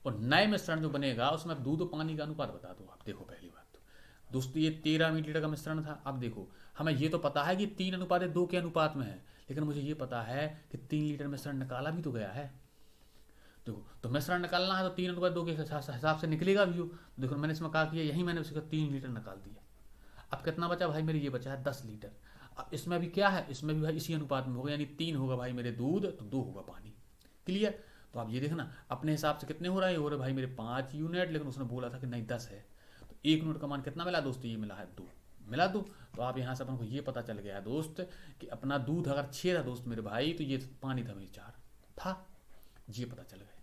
और नए मिश्रण जो बनेगा उसमें दूध और पानी का अनुपात बता दो। आप देखो पहली बात तो दोस्तों ये 13 मिलीलीटर का मिश्रण था। अब देखो हमें ये तो पता है कि 3:2 के अनुपात में है, लेकिन मुझे ये पता है कि 3 लीटर मिश्रण निकाला भी तो गया है। देखो तो मिश्रण निकालना है तो 3:2 के हिसाब से निकलेगा भी हो। देखो मैंने इसमें कहा किया यही मैंने उसका 3 लीटर निकाल दिया। अब कितना बचा भाई मेरे, ये बचा है 10 लीटर। अब इसमें भी क्या है, इसमें भी भाई इसी अनुपात में होगा, यानी 3 होगा भाई मेरे दूध तो 2 होगा पानी। क्लियर। तो आप ये देखना अपने हिसाब से कितने हो रहा है, हो रहे भाई मेरे 5 यूनिट, लेकिन उसने बोला था कि नहीं 10 है। तो 1 यूनिट का मान कितना मिला दोस्तों, ये मिला है 2, मिला 2। तो आप यहाँ से अपन को ये पता चल गया है दोस्त कि अपना दूध अगर 6 था दोस्त मेरे भाई तो ये पानी था मेरे 4 था, ये पता चल गया।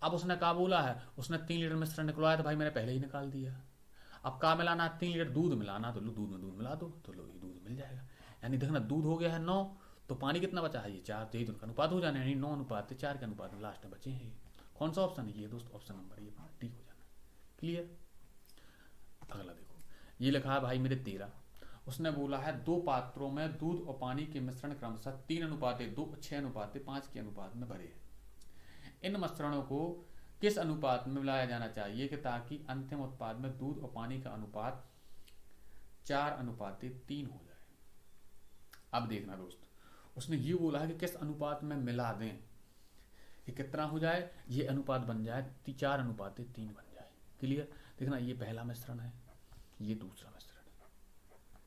अब उसने कहा बोला है उसने 3 लीटर मिश्रण निकलवाया था भाई मैंने पहले ही निकाल दिया। अब कहा मिलाना 3 लीटर दूध मिलाना, तो लो दूध में दूध मिला दो तो लो ये दूध मिल जाएगा। यानी देखना दूध हो गया है 9 तो पानी कितना बचा है ये 4, तो ये दोनों का अनुपात हो जाना है, यानी 9:4 के अनुपात में लास्ट में बचे हैं। कौन सा ऑप्शन है ये दोस्त, ऑप्शन नंबर ये ठीक हो जाना। क्लियर। अगला देखो ये लिखा है भाई मेरे 13। उसने बोला है 2 पात्रों में दूध और पानी के मिश्रण क्रमशः 3:2, 6:5 के अनुपात में भरे। इन मिश्रणों को किस अनुपात में मिलाया जाना चाहिए कि ताकि अंतिम उत्पाद में दूध और पानी का अनुपात 4:3 हो जाए। अब देखना दोस्त उसने ये बोला है कि किस अनुपात में मिला दें कि कितना हो जाए, ये अनुपात बन जाए 4:3 बन जाए। क्लियर। देखना ये पहला मिश्रण है, ये दूसरा मिश्रण है,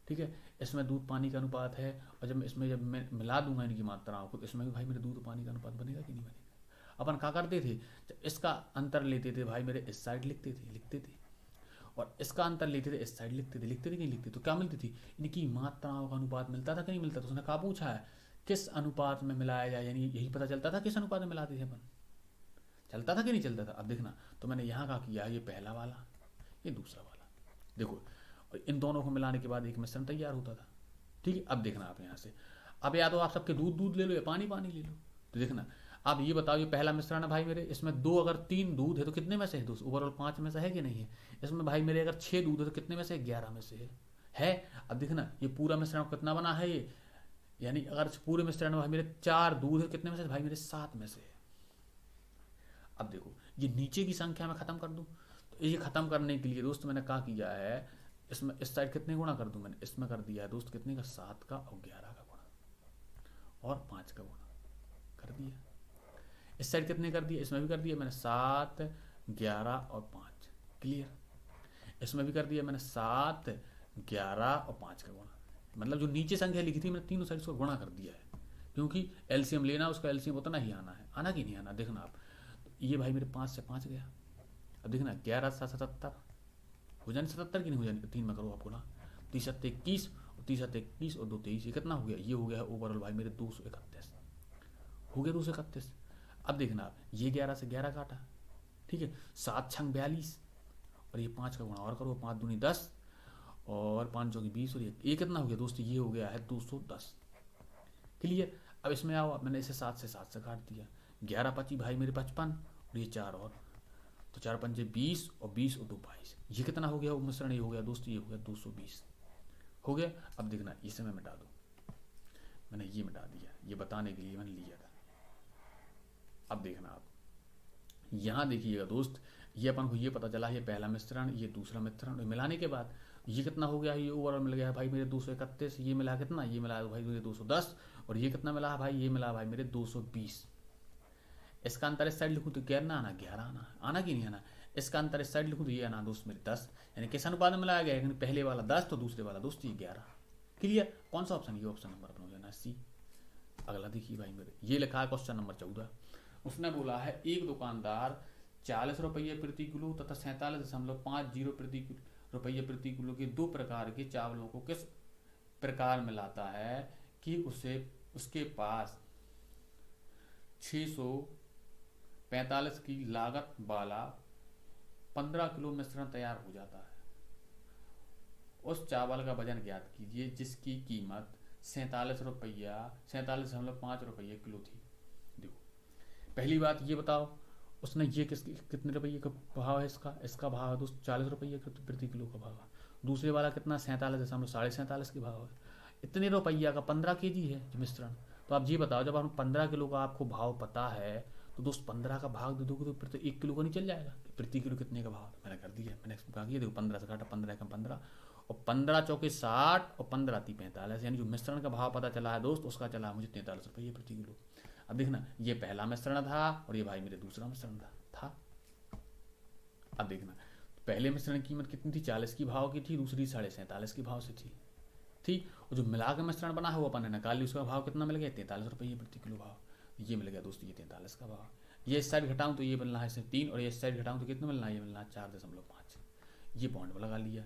ठीक है। इसमें दूध पानी का अनुपात है और जब मैं मिला दूंगा इनकी मात्राओं को तो इसमें भी भाई मेरे दूध और पानी का अनुपात बनेगा कि नहीं बनेगा। अपन क्या करते थे, जब इसका अंतर लेते थे भाई मेरे इस साइड लिखते थे और इसका अंतर लेते थे इस साइड लिखते थे कि नहीं लिखते, तो क्या मिलती थी, इनकी मात्राओं का अनुपात मिलता था कि नहीं मिलता। तो उसने कहा पूछा है किस अनुपात में मिलाया जाए, यानी यही पता चलता था किस अनुपात में मिलाते थे अपन, चलता था कि नहीं चलता था। अब देखना तो मैंने यहाँ कहा किया ये पहला वाला ये दूसरा वाला, देखो और इन दोनों को मिलाने के बाद एक मिश्रण तैयार होता था। ठीक है। अब देखना आप यहाँ से, अब या तो आप सबके दूध ले लो या पानी ले लो। तो देखना आप ये बताओ ये पहला मिश्रण है भाई मेरे, इसमें 2 अगर 3 दूध है तो कितने में से है दोस्त, ओवरऑल 5 में से है कि नहीं है। इसमें भाई मेरे अगर 6 दूध है तो कितने में से 11 में से है। अब देखना ये पूरा मिश्रण कितना बना है ये, यानी अगर पूरे मिश्रण में भाई मेरे 4 दूध है कितने में से भाई मेरे 7 में से है। अब देखो ये नीचे की संख्या में खत्म कर दूं, तो ये खत्म करने के लिए दोस्त मैंने क्या किया है, इसमें इस साइड कितने गुणा कर दूं, मैंने इसमें कर दिया है दोस्त कितने का 7 का और 11 का गुणा और 5 का गुणा कर दिया। इस साइड कितने कर दिए, इसमें भी कर दिया मैंने 7, 11 और 5। क्लियर। इसमें भी कर दिया मैंने 7, 11 और 5 का गुणा, मतलब जो नीचे संख्या लिखी थी मैंने तीनों साइड को गुणा कर दिया है, क्योंकि एलसीएम लेना उसका एलसीएम उतना ही आना है, आना कि नहीं आना। देखना आप तो ये भाई मेरे 5 से 5 गया। अब देखना 11 7 77 हो जाने 77 की नहीं हो जाने, 3 में करो आप गुणा, 3 7 21 और 3 7 21 और 2 23, ये कितना हो गया, ये हो गया ओवरऑल भाई मेरे 231 हो गया 231। अब देखना आप ये 11 से 11 काटा, ठीक है, 7 छंग 42 और ये 5 का गुणा और करो, 5 दूनी 10 और 5 चौकी 20 और ये कितना हो गया दोस्त, ये हो गया है 210। क्लियर। अब इसमें आओ, अब मैंने इसे 7 से काट दिया, 11 पची भाई मेरे 55 और ये 4 और, तो 4 पंजे 20 और 20 और 2 22। ये कितना हो गया मिश्रण, ये हो गया दोस्त, ये हो गया 220 हो गया। अब देखना इसे मैं मिटा दूँ, मैंने ये मिटा दिया, ये बताने के लिए मैंने लिया था। अब देखना आप यहाँ देखिएगा दोस्त, ये अपन को ये पता चला ये पहला मिश्रण, ये दूसरा मिश्रण, मिलाने के बाद ये कितना हो गया, ये ओवरऑल मिल गया भाई मेरे 231, ये मिला कितना, ये मिला भाई मेरे 210, और ये कितना मिला भाई, ये मिला भाई मेरे 220। इसका अंतर इस साइड लिखूँ तो 11 आना, 11 आना कि नहीं आना। इसका अंतर इस साइड लिखूँ तो ये आना दोस्त मेरे 10, यानी किस अनुपात में मिलाया गया, पहले वाला 10 तो दूसरे वाला दोस्त ये 11। क्लियर। कौन सा ऑप्शन, ये ऑप्शन नंबर अपना हो जाना सी। अगला देखिए भाई मेरे, ये लिखा है क्वेश्चन नंबर 14। उसने बोला है एक दुकानदार 40 रुपये प्रति किलो तथा 47.50 रुपये प्रति किलो के 2 प्रकार के चावलों को किस प्रकार मिलाता है कि उसे उसके पास 645 की लागत वाला 15 किलो मिश्रण तैयार हो जाता है। उस चावल का वजन ज्ञात कीजिए जिसकी कीमत 47.5 रुपये किलो थी। देखो पहली बात ये बताओ, उसने ये कितने रुपये का भाव है, इसका भाव है दोस्त 40 रुपये प्रति किलो का भाव है। दूसरे वाला कितना 47.47 के भाव है। इतने रुपया का 15 kg है मिश्रण। तो आप ये बताओ, जब आप 15 किलो का आपको भाव पता है तो दोस्त 15 का भाग दे दोगे तो प्रति 1 किलो का नहीं चल जाएगा, प्रति किलो कितने का भाव, मैंने कर दिया, मैंने कहा कि देखो 15 से काटा, 15 कम 15 और 15 चौके 60 और 15 ती 45, यानी जो मिश्रण का भाव पता चला है दोस्त उसका चला मुझे 43 रुपये प्रति किलो। अब देखना ये पहला मिश्रण था और ये भाई मेरे दूसरा मिश्रण था। अब देखना पहले मिश्रण की कीमत कितनी थी, 40 की भाव की थी, दूसरी 47.5 की भाव से थी। ठीक, और जो मिला के मिश्रण बना है वो अपन ने निकाल लिया, उसका भाव कितना मिल गया 43 रुपये प्रति किलो भाव। ये मिल गया दोस्तों ये 43 का भाव। ये इस साइड घटाऊँ तो ये मिलना है इसमें 3 और ये इस साइड घटाऊँ तो कितना मिलना है, ये मिलना है 4.5। ये पॉइंट लगा लिया,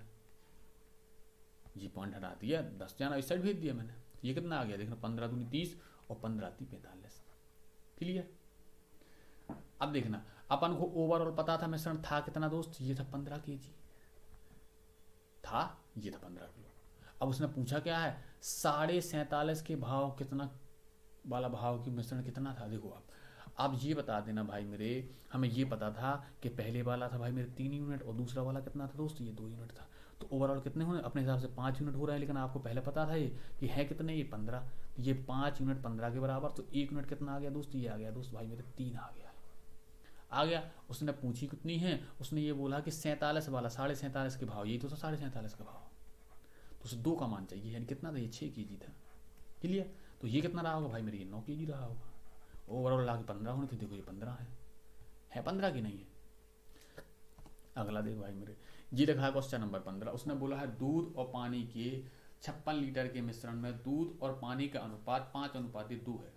ये पॉइंट हटा दिया, 10 जाना इस साइड भेज दिया मैंने। ये कितना आ गया देखना 15 दूनी 30 और 15 ती 45। क्लियर। अब देखना अपन को ओवरऑल पता था मिश्रण था कितना दोस्त, ये था 15 kg था, ये था 15 किलो। अब उसने पूछा क्या है 47.5 के भाव कितना वाला भाव की मिश्रण कितना था। देखो आप ये बता देना भाई मेरे, हमें ये पता था कि पहले वाला था भाई मेरे 3 यूनिट और दूसरा वाला कितना था दोस्त, ये 2 यूनिट था। तो ओवरऑल कितने हुए अपने हिसाब से 5 यूनिट हो रहे हैं, लेकिन आपको पहले पता था ये कि है कितने, ये 15, ये 5 यूनिट 15 के बराबर, तो 1 यूनिट कितना आ गया दोस्त, ये आ गया दोस्त भाई मेरे 3 आ गया। उसने पूछी कितनी है, उसने ये बोला कि 47 वाला 47.5 के भाव, यही तो था 47.5 का भाव, तो उसे 2 का मान चाहिए, यानी कितना था ये 6 kg था। क्लियर। तो ये कितना रहा होगा भाई मेरे, ये 9 kg रहा होगा। ओवरऑल ला के 15 होने थे, देखो ये 15 है 15 की नहीं है। अगला देखो भाई मेरे, ये लिखा है क्वेश्चन नंबर 15। उसने बोला है दूध और पानी के 56 लीटर के मिश्रण में दूध और पानी का अनुपात 5:2 है।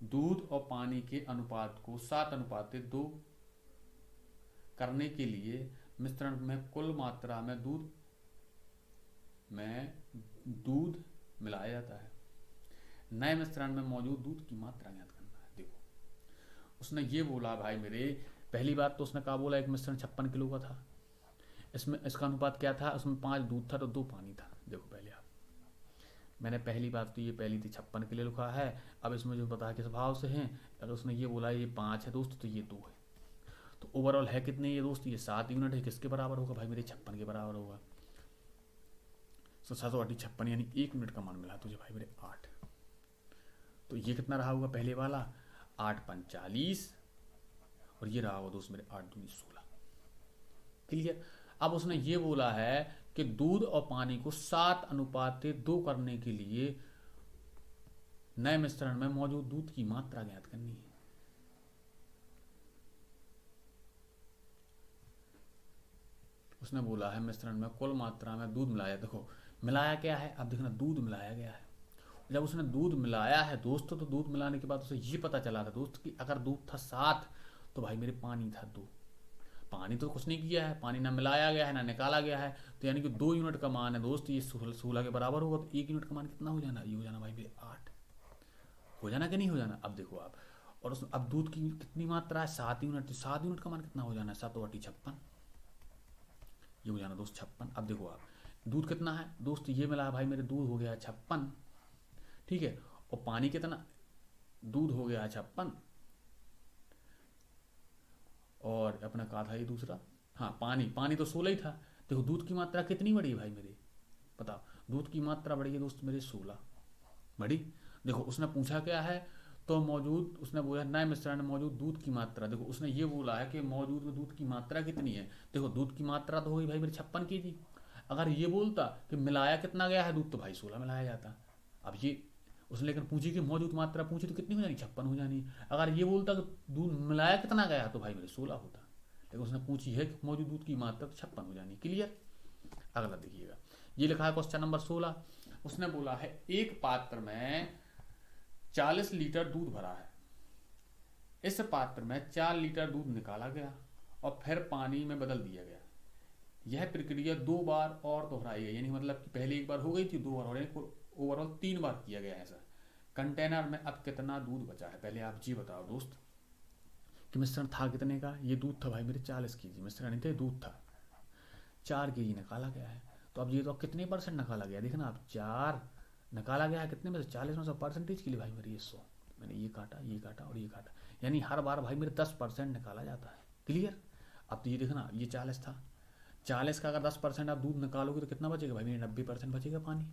दूध और पानी के अनुपात को 7:2 करने के लिए मिश्रण में कुल मात्रा में दूध मिलाया जाता है। नए मिश्रण में मौजूद दूध की मात्रा ज्ञात करना है। देखो उसने ये बोला भाई मेरे, पहली बात तो उसने कहा बोला एक मिश्रण 56 किलो का था, इसमें इसका अनुपात क्या था, उसमें 5 दूध था तो 2 पानी था। देखो पहले आप, मैंने पहली बात तो ये पहली थी 56 किलो लिखा है। अब इसमें जो पता है किस भाव से है, अगर उसने ये बोला ये 5 है दोस्त तो ये 2 है, तो ओवरऑल है कितने ये दोस्त, ये 7 यूनिट है। किसके बराबर होगा भाई मेरे 56 के बराबर होगा। तो 7/56 यानी 1 यूनिट का मान मिला तुझे भाई मेरे 8। तो ये कितना रहा होगा पहले वाला 8×5 और ये रहा होगा दोस्त मेरे 8×2 16। क्लियर। अब उसने ये बोला है कि दूध और पानी को 7:2 करने के लिए नए मिश्रण में मौजूद दूध की मात्रा ज्ञात करनी है। उसने बोला है मिश्रण में कुल मात्रा में दूध मिलाया। देखो मिलाया क्या है, अब देखना दूध मिलाया गया है। जब उसने दूध मिलाया है दोस्त, तो दूध मिलाने के बाद उसे ये पता चला था दोस्त कि अगर दूध था 7 तो भाई मेरे पानी था 2। पानी तो कुछ नहीं किया है, पानी ना मिलाया गया है ना निकाला गया है, तो यानी कि 2 यूनिट का मान है दोस्त, ये 16 के बराबर होगा। तो 1 यूनिट का मान कितना हो जाना, ये हो जाना भाई मेरे 8 हो जाना कि नहीं हो जाना। अब देखो आप, और उस अब दूध की कितनी मात्रा है 7 यूनिट, तो 7 यूनिट का मान कितना हो जाना है 7/56, ये हो जाना दोस्त 56। अब देखो आप दूध कितना है दोस्त, ये मिला भाई मेरे, दूध हो गया 56, ठीक है। और पानी कितना, दूध हो गया 56, और अपना कहा था ये दूसरा, हाँ पानी, पानी तो 16 ही था। देखो दूध की मात्रा कितनी बढ़ी है भाई मेरी, बताओ, दूध की मात्रा बढ़ी है दोस्त मेरे 16 बड़ी। देखो उसने पूछा क्या है, तो मौजूद, उसने बोला नए मिश्रण में मौजूद दूध की मात्रा। देखो उसने ये बोला है कि मौजूद में दूध की मात्रा कितनी है। देखो दूध की मात्रा तो होगी भाई मेरी 56 kg। अगर ये बोलता कि मिलाया कितना गया है दूध, तो भाई 16 मिलाया जाता। अब ये उसने लेकिन पूछी कि मौजूद मात्रा पूछी, तो कितनी हो जानी, 56 हो जानी। अगर ये बोलता कि दूध मिलाया कितना गया, तो भाई मेरे 16 होता। लेकिन उसने पूछी है कि मौजूद दूध की मात्रा, तो 56 हो जानी। क्लियर। अगला देखिएगा, ये लिखा है क्वेश्चन नंबर 16। उसने बोला है एक पात्र में 40 लीटर दूध भरा है, इस पात्र में 4 लीटर दूध निकाला गया और फिर पानी में बदल दिया गया। यह प्रक्रिया 2 बार और दोहराई गई, यानी मतलब कि पहले एक बार हो गई थी, 2 बार और ओवरऑल 3 बार किया गया ऐसा। कंटेनर में अब कितना दूध बचा है, पहले आप जी बताओ दोस्त कि मिश्रण था कितने का। ये दूध था भाई मेरे 40 kg, मिश्रण नहीं थे, दूध था 4 kg निकाला गया है। तो अब ये तो कितने परसेंट निकाला गया, देखना आप, 4 निकाला गया है कितने में से, 40 में से परसेंटेज के लिए भाई मेरे ये 100, मैंने ये काटा और ये काटा, यानी हर बार भाई मेरे 10% निकाला जाता है। क्लियर। अब तो ये देखना, ये 40 था, 40 का अगर 10% आप दूध निकालोगे तो कितना बचेगा भाई मेरे, 90% बचेगा पानी।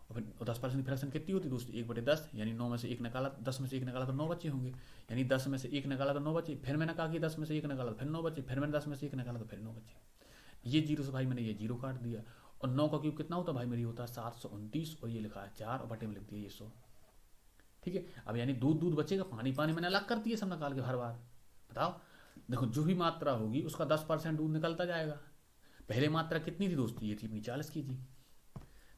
और फिर 10% की फ्रैक्शन कितनी होती है दोस्त, 1/10, यानी 9 में से 1 निकाला, 10 में से 1 निकाला तो 9 बचे होंगे, यानी 10 में से 1 निकाला तो 9 बचे। फिर मैंने कहा कि 10 में से 1 निकाला तो फिर 9 बचे, फिर मैंने 10 में से 1 निकाला तो फिर 9 बचे। ये जीरो से भाई मैंने ये जीरो काट दिया। और 9 का क्यूब कितना होता है भाई मेरी, होता है 729, और ये लिखा है 4 और बटे में लिख दिया ये 100। ठीक है। अब यानी दूध दूध बचेगा, पानी पानी मैंने अलग कर दिया सब निकाल के हर बार। बताओ, देखो जो भी मात्रा होगी उसका 10% दूध निकलता जाएगा। पहले मात्रा कितनी थी दोस्तों, ये थी अपनी 40 kg,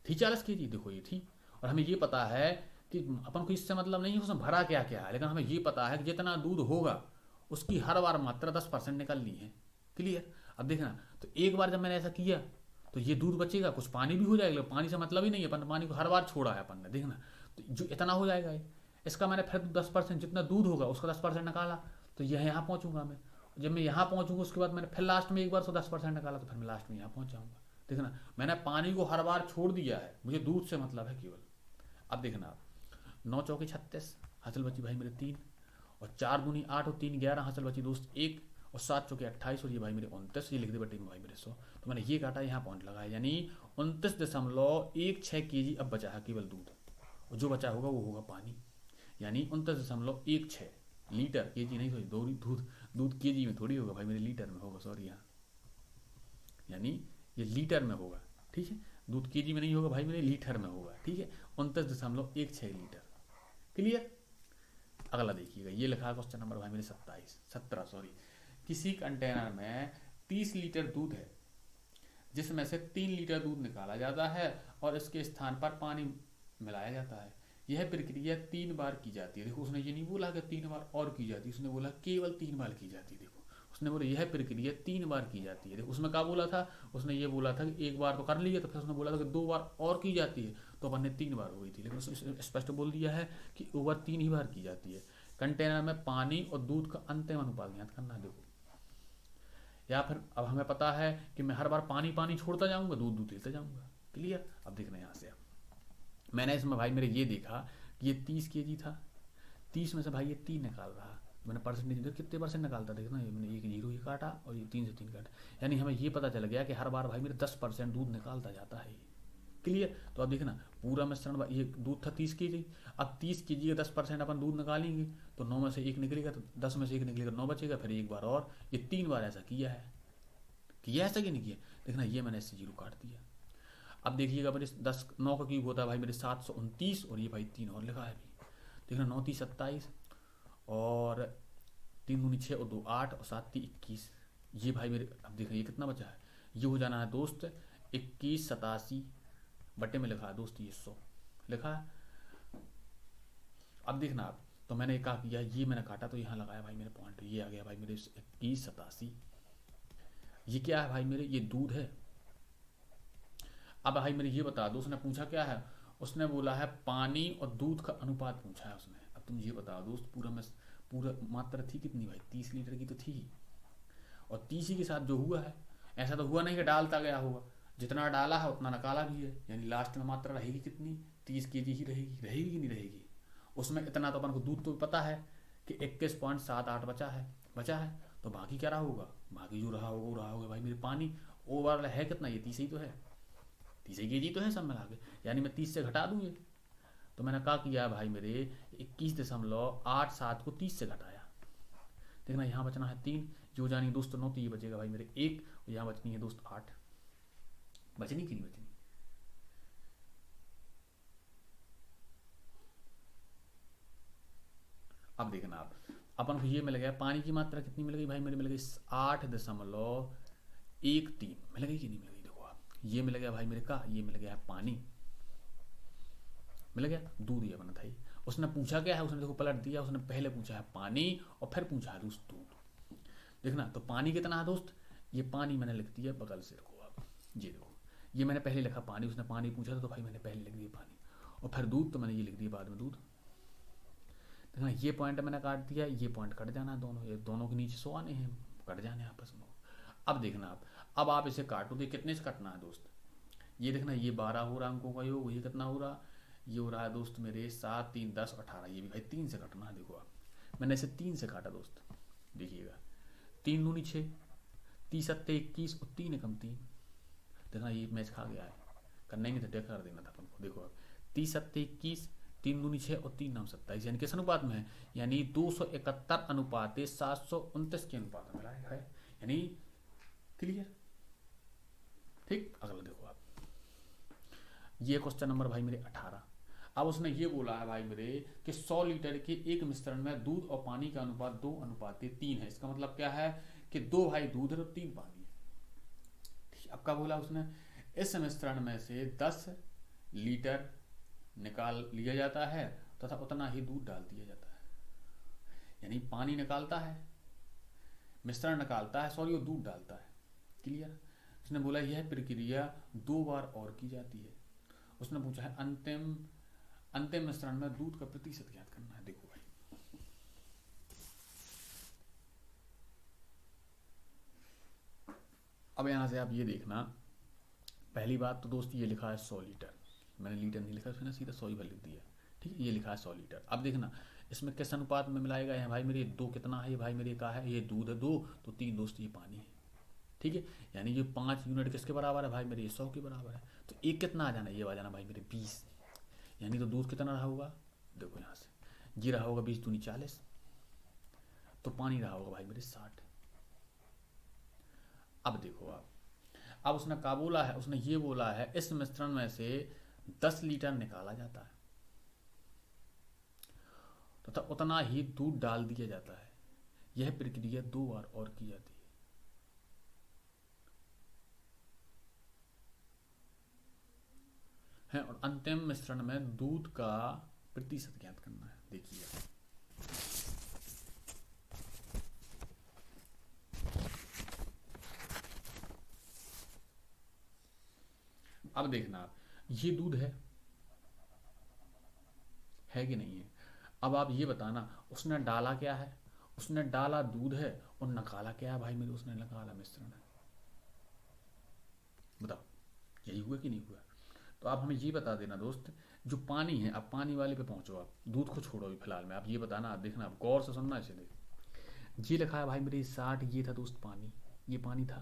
थी 40 kg, देखो ये थी। और हमें ये पता है कि अपन को इससे मतलब नहीं है उसमें भरा क्या क्या है, लेकिन हमें ये पता है कि जितना दूध होगा उसकी हर बार मात्रा 10% निकलनी है। क्लियर। अब देखना, तो एक बार जब मैंने ऐसा किया तो ये दूध बचेगा, कुछ पानी भी हो जाएगा, पानी से मतलब ही नहीं है, अपन पानी को हर बार छोड़ा है अपन ने, देखना तो जो इतना हो जाएगा ये। इसका मैंने फिर 10% जितना दूध होगा उसका 10% निकाला, तो यह यहाँ पहुंचूंगा मैं। जब मैं यहाँ पहुंचूंगा उसके बाद मैंने फिर लास्ट में एक बार 10% निकाला, तो फिर मैं लास्ट में यहाँ पहुंच जाऊंगा। देखना मैंने पानी को हर बार छोड़ दिया है, मुझे दूध से मतलब है केवल। अब देखना आप, 9 चौके 36, हासिल बची भाई मेरे 3, और 4 दूनी 8 और 3 11, हासिल बची दोस्त 1, और 7 चौके 28, और ये भाई मेरे 29, ये लिख दे बटे में भाई मेरे 100। तो मैंने ये काटा, यहाँ पॉइंट लगाया, यानी 29.16 kg अब बचा है केवल दूध, और जो बचा होगा वो होगा पानी, यानी 29.16 लीटर, केजी नहीं, सॉरी दूध, दूध केजी में थोड़ी होगा भाई मेरे, लीटर में होगा, सॉरी यहाँ, यानी ये लीटर में होगा। ठीक है, दूध केजी में नहीं होगा भाई मेरे, लीटर में होगा। ठीक है, 29.16 लीटर। क्लियर। अगला देखिएगा, ये लिखा है क्वेश्चन नंबर भाई मेरे 17 सॉरी। किसी कंटेनर में 30 लीटर दूध है, जिसमें से 3 लीटर दूध निकाला जाता है और इसके स्थान पर पानी मिलाया जाता है। यह प्रक्रिया 3 बार की जाती है। देखो उसने ये नहीं बोला कि 3 बार और की जाती है, उसने बोला केवल 3 बार की जाती है। देखो उसने बोला यह प्रक्रिया 3 बार की जाती है। देखो उसमें क्या बोला था, उसने ये बोला था कि एक बार तो कर लिया, तो फिर उसने बोला था कि 2 बार और की जाती है, तो अपन ने 3 बार हो गई थी, लेकिन उसने स्पष्ट बोल दिया है कि ओवर 3 ही बार की जाती है। कंटेनर में पानी और दूध का अंतिम अनुपात ज्ञात करना है। देखो, या फिर अब हमें पता है कि मैं हर बार पानी पानी छोड़ता जाऊंगा, दूध दूध लेता जाऊंगा। क्लियर। अब देखना यहाँ से, मैंने इसमें भाई मेरे ये देखा कि ये 30 kg था, 30 में से भाई ये 3 निकाल रहा, मैंने परसेंटेज कितने परसेंट निकालता, देखना ये मैंने 1 0 ये काटा और ये 3 से 3 काटा, यानी हमें ये पता चल गया कि हर बार भाई मेरे 10% दूध निकालता जाता है। क्लियर। तो अब देखना पूरा मिश्रण, ये दूध था 30 kg, अब 30 kg का 10% अपन दूध निकालेंगे तो 9 में से 1 निकलेगा, तो 10 में से 1 निकलेगा, 9 बचेगा, फिर एक बार और, ये 3 बार ऐसा किया है, किया ऐसा कि नहीं किया। देखना ये मैंने इससे 0 काट दिया। अब देखिएगा मेरे 9 का क्यूब होता है भाई मेरे 729, और ये भाई 3 और लिखा है अभी। देखना 9 3 27, और 3 दूनी 6 और 2 8, और 7 3 21, ये भाई मेरे, अब देखिए ये कितना बचा है, ये हो जाना है दोस्त 2187 बटे में लिखा है दोस्त ये 100 लिखा है। अब देखना आप, तो मैंने क्या किया, ये मैंने काटा तो यहाँ लगाया भाई मेरे पॉइंट, ये आ गया भाई मेरे 2187। ये क्या है भाई मेरे, ये दूध है। अब भाई मेरे ये बता दो, उसने पूछा क्या है, उसने बोला है पानी और दूध का अनुपात पूछा है उसने। अब तुम ये बता दोस्त, पूरा मात्रा थी कितनी भाई, 30 लीटर की तो थी, और 30 ही के साथ जो हुआ है, ऐसा तो हुआ नहीं कि डालता गया होगा, जितना डाला है उतना निकाला भी है, यानी लास्ट में मात्रा रहेगी कितनी, 30 kg ही रहेगी। रहेगी कि नहीं रहेगी? उसमें इतना तो अपन को दूध तो पता है कि 21.78 बचा है, तो बाकी क्या रहा होगा? बाकी जो रहा होगा वो रहा होगा भाई मेरे पानी। ओवरऑल है कितना? ये 30 ही तो है, 30 kg तो है सब मिला के, यानी मैं 30 से घटा दूँ ये। तो मैंने क्या किया भाई मेरे, 21.87 को 30 से घटाया। देखना यहाँ बचना है 3, जो जानी दोस्त 9, तो ये बचेगा भाई मेरे 1, और यहाँ बचनी है दोस्त 8। बचनी कि नहीं बचनी? अब देखना आप, अपन को ये मिल गया पानी की मात्रा कितनी मिल गई भाई मेरे, मिल गई 8.13 मिल गई कि नहीं मिल गई? देखो आप, ये मिल गया भाई मेरे का, ये मिल गया है पानी, मिल गया। दूध ये बना था ये। उसने पूछा क्या है, उसने देखो पलट दिया, उसने पहले पूछा है पानी और फिर पूछा है दोस्त दूध। देखना तो पानी कितना है दोस्त, ये पानी मैंने लिख दिया बगल से, देखो आप ये देखो, ये मैंने पहले लिखा पानी, उसने पानी पूछा था तो भाई मैंने पहले लिख दिया पानी, और फिर दूध तो मैंने ये लिख दिया बाद में दूध। देखना ये पॉइंट मैंने काट दिया, ये पॉइंट कट जाना है दोनों, ये दोनों के नीचे 100 आने हैं, कट जाने आपस में। अब देखना आप, अब आप इसे काटोगे, कितने से कटना है दोस्त? ये देखना, ये 12 हो रहा अंकों का योग, ये कितना हो रहा? ये हो रहा है दोस्त मेरे 7, 3, 10, 18, ये भी भाई 3 से कटना है। देखो आप, मैंने इसे 3 से काटा दोस्त, देखिएगा 3 दूनी 6, 30 सत्ते 21 और 3 एकम 3। देखना ये मैच खा गया है, करना ही नहीं था, डेक कर देना था अपन को। देखो आप 30 सत्ते 21, 3 दूनी 6 और 3 9 27, यानी किस अनुपात में है? यानी 271 अनुपात 729 के अनुपात में है, यानी क्लियर। ठीक, अगला देखो आप, ये क्वेश्चन नंबर भाई मेरे 18। अब उसने ये बोला है भाई मेरे कि 100 लीटर के एक मिश्रण में दूध और पानी का अनुपात 2:3 है। इसका मतलब क्या है कि 2 भाई दूध है तो 3 पानी है। ठीक, अब क्या बोला उसने, इस मिश्रण में से 10 लीटर निकाल लिया जाता है तथा उतना ही दूध डाल दिया जाता है। यानी पानी निकालता है, मिश्रण निकालता है, सॉरी वो दूध डालता है। क्लियर। उसने बोला यह प्रक्रिया 2 बार और की जाती है। उसने पूछा है अंतिम मिश्रण में दूध का प्रतिशत ज्ञात करना है। देखो भाई, अब यहां से आप ये देखना, पहली बात तो दोस्त ये लिखा है 100 लीटर, मैंने लीटर नहीं लिखा, उसने सीधा 100 ही लिख दिया। ठीक है, ये लिखा है 100 लीटर। अब देखना इसमें किस अनुपात में मिलाएगा, यहाँ भाई मेरे 2 कितना है, ये भाई मेरे का है, ये दूध है 2, तो 3 दोस्त ये पानी है। ठीक है, यानी ये 5 यूनिट किसके बराबर है भाई मेरे, ये 100 के बराबर है। तो एक कितना आ जाना, ये आ जाना भाई मेरे 20, यानी तो दूध कितना रहा होगा, देखो यहाँ से ये रहा होगा 20 दूनी 40, तो पानी रहा होगा भाई मेरे 60। अब देखो आप, अब उसने क्या बोला है, उसने ये बोला है इस मिश्रण में से 10 लीटर निकाला जाता है तथा तो उतना ही दूध डाल दिया जाता है। यह प्रक्रिया 2 बार और की जाती है और अंतिम मिश्रण में दूध का प्रतिशत ज्ञात करना है। देखिए अब देखना आप, ये दूध है कि नहीं है? अब आप ये बताना उसने डाला क्या है, उसने डाला दूध है और निकाला क्या है भाई मेरे, उसने निकाला मिश्रण है। बताओ यही हुआ कि नहीं हुआ? तो आप हमें ये बता देना दोस्त, जो पानी है, अब पानी वाले पे पहुंचो आप, दूध को छोड़ो अभी फिलहाल में, आप ये बताना, आप देखना, आप गौर से सुनना इसे। देख ये लिखा है भाई मेरे 60, ये था दोस्त पानी, ये पानी था।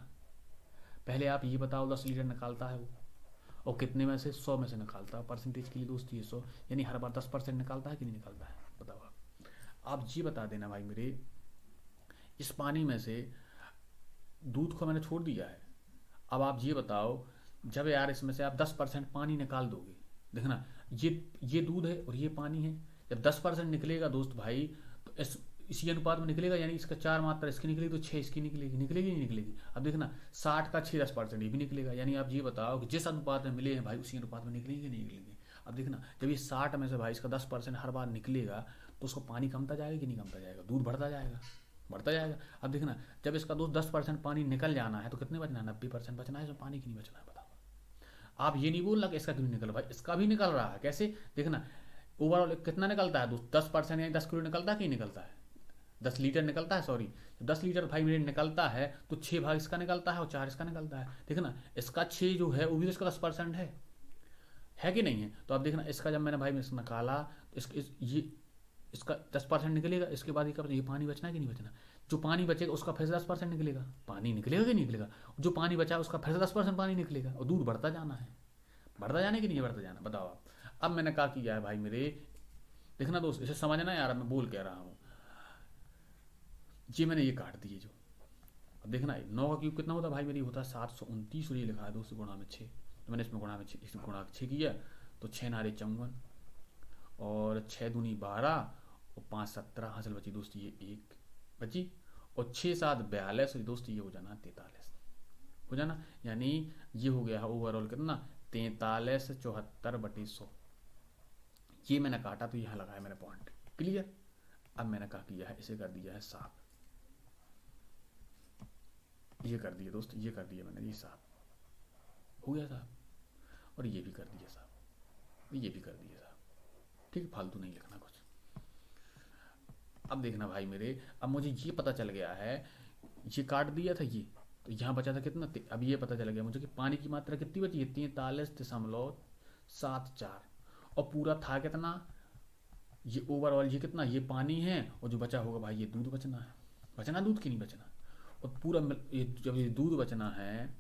पहले आप ये बताओ 10 लीटर निकालता है वो, और कितने में से, 100 में से निकालता है। परसेंटेज के लिए दोस्त ये 100, यानी हर बार 10% निकालता है कि नहीं निकालता है? बताओ आप ये बता देना भाई मेरे, इस पानी में से दूध को मैंने छोड़ दिया है। अब आप ये बताओ, जब यार इसमें से आप 10% पानी निकाल दोगे, देखना ये दूध है और ये पानी है, जब 10% निकलेगा दोस्त भाई, तो इसी अनुपात में निकलेगा, यानी इसका 4 मात्रा इसकी निकलेगी तो 6 इसकी निकलेगी, निकलेगी नहीं निकलेगी? अब देखना 60 का 6 10% ये भी निकलेगा, यानी आप ये बताओ कि जिस अनुपात में मिले हैं भाई उसी अनुपात में निकलेंगे नहीं निकलेंगे? अब देखना जब ये 60 में से भाई इसका 10% हर बार निकलेगा तो उसको पानी कमता जाएगा कि नहीं कमता जाएगा? दूध बढ़ता जाएगा, बढ़ता जाएगा। अब देखना जब इसका दोस्त 10% पानी निकल जाना है तो कितने बचना है, 90% बचना है, इसमें पानी की नहीं बचना है। बताओ, आप ये नहीं बोलना कि इसका क्यों निकल रहा है, इसका भी निकल रहा है। कैसे? देखना ओवरऑल कितना निकलता है दोस्त, 10% यानी 10 किलो निकलता है कि नहीं निकलता है? 10 लीटर निकलता है, सॉरी, जब 10 लीटर भाई मेरे निकलता है तो 6 भाग इसका निकलता है और 4 इसका निकलता है। देखना इसका 6 जो है वो भी तो इसका 10% है कि नहीं है। तो अब देखना इसका जब मैंने भाई इसमें निकाला तो ये इसका 10% निकलेगा, इसके बाद ये पानी बचना है कि नहीं बचना। जो पानी बचेगा उसका फिर से 10% निकलेगा, पानी निकलेगा कि नहीं निकलेगा। जो पानी बचा उसका फिर से 10% पानी निकलेगा और दूध बढ़ता जाना है, बढ़ता जाने की नहीं बढ़ता जाना, बताओ आप। अब मैंने क्या किया है भाई मेरे, देखना दोस्त इसे समझना यार, मैं बोल कह रहा हूँ। ये मैंने ये काट दिए जो, अब देखना 9 का क्यूब कितना होता है भाई मेरी, होता है 729, और ये लिखा है दोस्त गुणा में 6, तो मैंने इसमें गुणा 6 किया, तो 6 नारे 54 और 6 दूनी 12 और 5 17 हासिल बची दोस्त ये 1 बची, और 6 7 42 दोस्त ये हो जाना 43 हो जाना, यानी ये हो गया है ओवरऑल कितना 43 74/100। ये मैंने काटा तो यहाँ लगाया मैंने पॉइंट, क्लियर। अब मैंने क्या किया है, इसे कर दिया है साफ, ये कर दिया दोस्त, ये कर दिया मैंने, ये साफ हो गया साहब, और ये भी कर दिया साहब, ये भी कर दिया साहब, ठीक है, फालतू नहीं लिखना कुछ। अब देखना भाई मेरे, अब मुझे ये पता चल गया है, ये काट दिया था ये, तो यहाँ बचा था कितना, अब ये पता चल गया मुझे कि पानी की मात्रा कितनी बची है 43.74, और पूरा था कितना, ये ओवरऑल ये कितना, ये पानी है, और जो बचा होगा भाई ये दूध बचना है, बचना दूध की नहीं बचना, और पूरा ये जब ये दूध बचना है,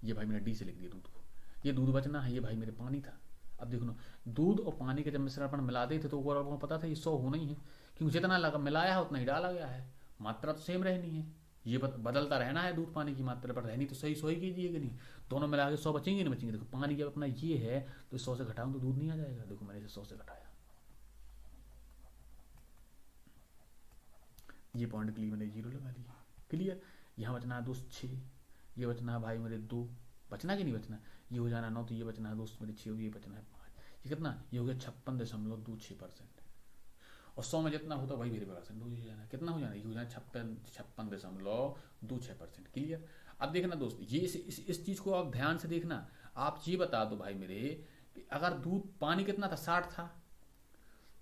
ये भाई मैंने डी से लिख दिया दूध को, ये दूध बचना है, ये भाई मेरे पानी था। अब देखो ना, दूध और पानी के जब मिश्रण अपन मिला देते तो ओवरऑल को पता था ये 100 होना ही है, क्योंकि जितना लगा मिलाया है उतना ही डाला गया है, मात्रा तो सेम रहनी है, ये बदलता रहना है, दूध पानी की मात्रा पर रहनी तो सही 100 ही कीजिएगा, नहीं दोनों मिला के 100 बचेंगे नहीं बचेंगे। देखो पानी जब अपना ये है तो 100 से घटाऊँ तो दूध नहीं आ जाएगा, देखो मैंने इसे 100 से घटाया, ये पॉइंट के लिए मैंने 0 लगा लिया, क्लियर। यहाँ बचना है दोस्त 6, ये बचना है भाई मेरे 2, बचना कि नहीं बचना, ये हो जाना 9, तो ये बचना है दोस्त मेरे 6, ये बचना है 5, ये कितना, ये हो गया 56.26%, और 100 में जितना होता वही मेरे परसेंट हो जाना, कितना हो जाना, ये हो जाना 56.26%, क्लियर। अब देखना दोस्त, ये इस चीज़ को आप ध्यान से देखना, आप ये बता दो भाई मेरे कि अगर दूध पानी कितना था 60 था,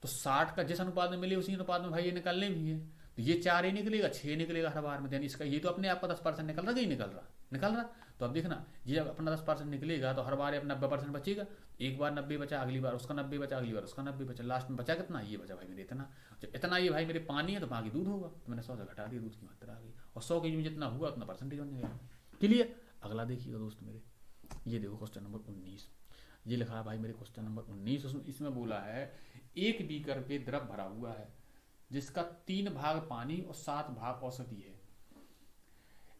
तो 60 का जिस अनुपात में मिले उसी अनुपात में भाई ये निकलने भी है, तो ये 4 ही निकलेगा, 6 निकलेगा हर बार में, यानी इसका ये तो अपने आप का 10% निकल रहा, कि निकल रहा। तो अब देखना ये जब अपना 10% निकलेगा तो हर बार अपना 90% बचेगा, एक बार 90 बचा, अगली बार उसका 90 बचा, अगली बार उसका 90 बचा, लास्ट में बचा कितना, ये बचा भाई मेरे इतना, जब इतना ये भाई मेरे पानी है तो बाकी दूध होगा, तो मैंने 100 से घटा दिया, दूध की मात्रा आ गई, और 100 के जितना हुआ उतना परसेंटेज बन जाएगा, क्लियर। अगला देखिएगा दोस्त मेरे, ये देखो क्वेश्चन नंबर 19, ये लिखा है भाई मेरे क्वेश्चन नंबर 19, इसमें बोला है 1 बीकर पे द्रव भरा हुआ है जिसका 3 भाग पानी और 7 भाग औषधि है,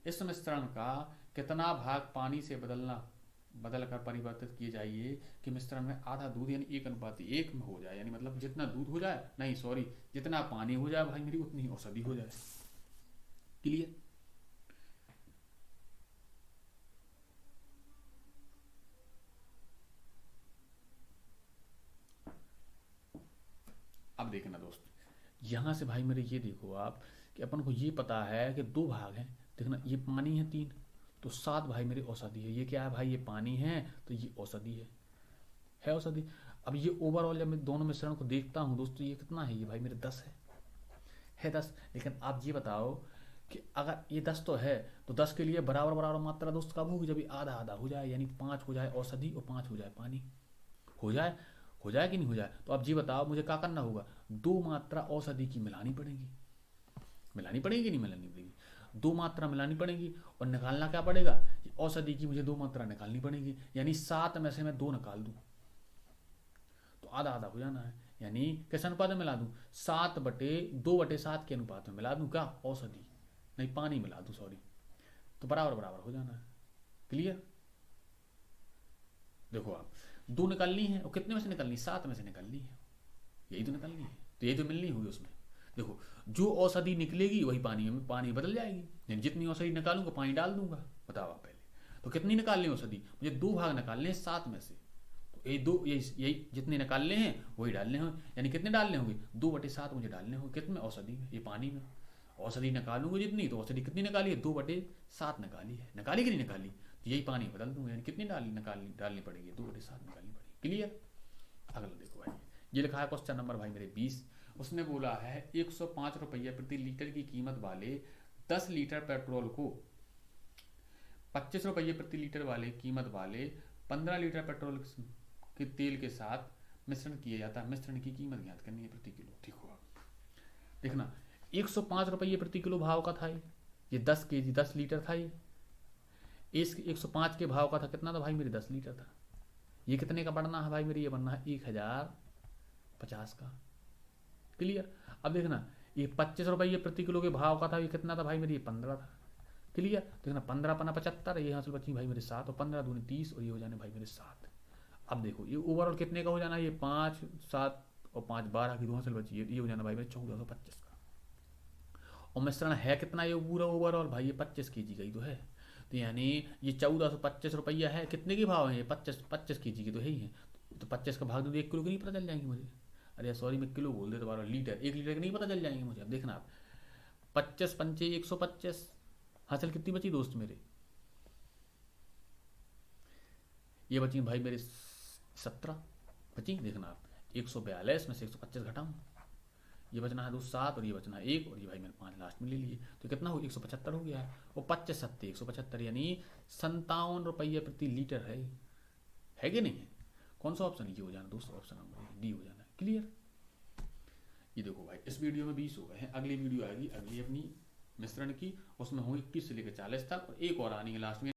इस मिश्रण का कितना भाग पानी से बदलकर परिवर्तित किए जाइए कि मिश्रण में आधा दूध यानी 1:1 में हो जाए, यानी मतलब जितना दूध हो जाए, नहीं सॉरी, जितना पानी हो जाए भाई मेरी उतनी ही औषधि हो जाए, क्लियर। अब देखना दोस्त, यहां से भाई मेरे ये देखो आप कि अपन को ये पता है कि 2 भाग हैं, देखना ये पानी है 3, तो 7 भाई मेरी औषधि है, ये क्या है भाई, ये पानी है तो ये औषधि है औषधि। अब ये ओवरऑल जब मैं दोनों मिश्रण को देखता हूँ दोस्तों, ये कितना है, ये भाई मेरे 10 है 10। लेकिन आप ये बताओ कि अगर ये 10 तो है, तो 10 के लिए बराबर बराबर मात्रा दोस्त कब होगी, जब ये आधा आधा हो जाए, यानी 5 हो जाए औषधि और 5 हो जाए पानी, हो जाए कि नहीं हो जाए। तो आप ये बताओ मुझे क्या करना होगा, 2 मात्रा औषधि की मिलानी पड़ेगी कि नहीं मिलानी पड़ेगी, 2 मात्रा मिलानी पड़ेगी, और निकालना क्या पड़ेगा, औषधि की मुझे 2 मात्रा निकालनी पड़ेगी, यानी 7 में से मैं 2 निकाल दूं तो आधा आधा हो जाना है, यानी किस अनुपात में मिला दूं, 7/2/7 के अनुपात में मिला दूं, क्या औषधि नहीं पानी मिला दूं, सॉरी, तो बराबर बराबर हो जाना है, क्लियर। देखो आप 2 निकालनी है, और कितने में से निकालनी, 7 में से निकालनी है, यही तो निकालनी है, तो यही तो मिलनी होगी उसमें। देखो जो औषधि निकलेगी वही पानी में पानी बदल जाएगी, यानी जितनी औषधि निकालूंगा पानी डाल दूंगा, बताओ आप पहले, तो कितनी निकालनी औषधि, मुझे 2 भाग निकालने हैं 7 में से, तो यही जितने निकालने हैं वही डालने होंगे, यानी कितने डालने होंगे, 2/7 मुझे डालने होंगे, कितने औषधि में, ये पानी में। औषधि निकालूंगा जितनी, तो औषधि कितनी निकाली है, 2/7 निकाली है, निकाली कि नहीं निकाली, तो यही पानी बदल दूंगा, यानी कितनी डालनी पड़ेगी, 2/7 निकालनी पड़ेगी, क्लियर। अगला देखो भाई, ये लिखा है क्वेश्चन नंबर भाई मेरे 20, उसने बोला है 105 रुपये प्रति लीटर की कीमत वाले 10 लीटर पेट्रोल को 25 रुपये प्रति लीटर वाले कीमत वाले 15 लीटर पेट्रोल के तेल के साथ मिश्रण किया जाता है। मिश्रण की कीमत ज्ञात करनी है प्रति किलो। ठीक हुआ। देखना 105 रुपये प्रति किलो भाव का था ये 10 केजी 10 लीटर था ये। इस 105 के भाव का था कितना था भाई मेरे 10 लीटर था। ये कितने का बढ़ना है भाई मेरे, ये बनना है 1050 का। क्लियर। अब देखना ये 25 रुपये प्रति किलो के भाव का था, ये कितना था भाई मेरे, ये 15 था। क्लियर। देखना 15 पना 75, ये हासिल बची भाई मेरे 7 और 15 दूनी 30 और ये हो जाने भाई मेरे 7। अब देखो ये ओवरऑल कितने का हो जाना है, ये 5 7 और 5 12 की 2 हासिल बची, ये हो जाना भाई मेरे 1425 का। और मिश्रण है कितना ये पूरा ओवरऑल भाई, ये 25 केजी का ही तो है। तो यानी ये 1425 रुपया है। कितने के भाव है ये, 25 केजी की तो है ही है। तो 25 का भाग दो 1 किलो के नहीं पता चल जाएंगे मुझे। अरे सॉरी मैं किलो बोल दे दोबारा, लीटर 1 लीटर के नहीं पता चल जाएंगे मुझे। अब देखना आप 25 पंचे 125 हासिल कितनी बची दोस्त मेरे, ये बची भाई मेरे 17 बची। देखना आप 142 में से 125 घटाऊँ, ये बचना है 2 7 और ये बचना है 1 और ये भाई मैंने 5 लास्ट में ले लिए। तो कितना हो 175 हो गया है। और 25 7 175 यानी 57 रुपये प्रति लीटर है कि नहीं है। कौन सा ऑप्शन, ये हो जाना दोस्तों, ऑप्शन नंबर डी हो जाना। क्लियर। ये देखो भाई इस वीडियो में 20 हो गए हैं। अगली वीडियो आएगी अगली अपनी मिश्रण की, उसमें होंगे 21 से लेकर 40 तक और एक और आनी है लास्ट में।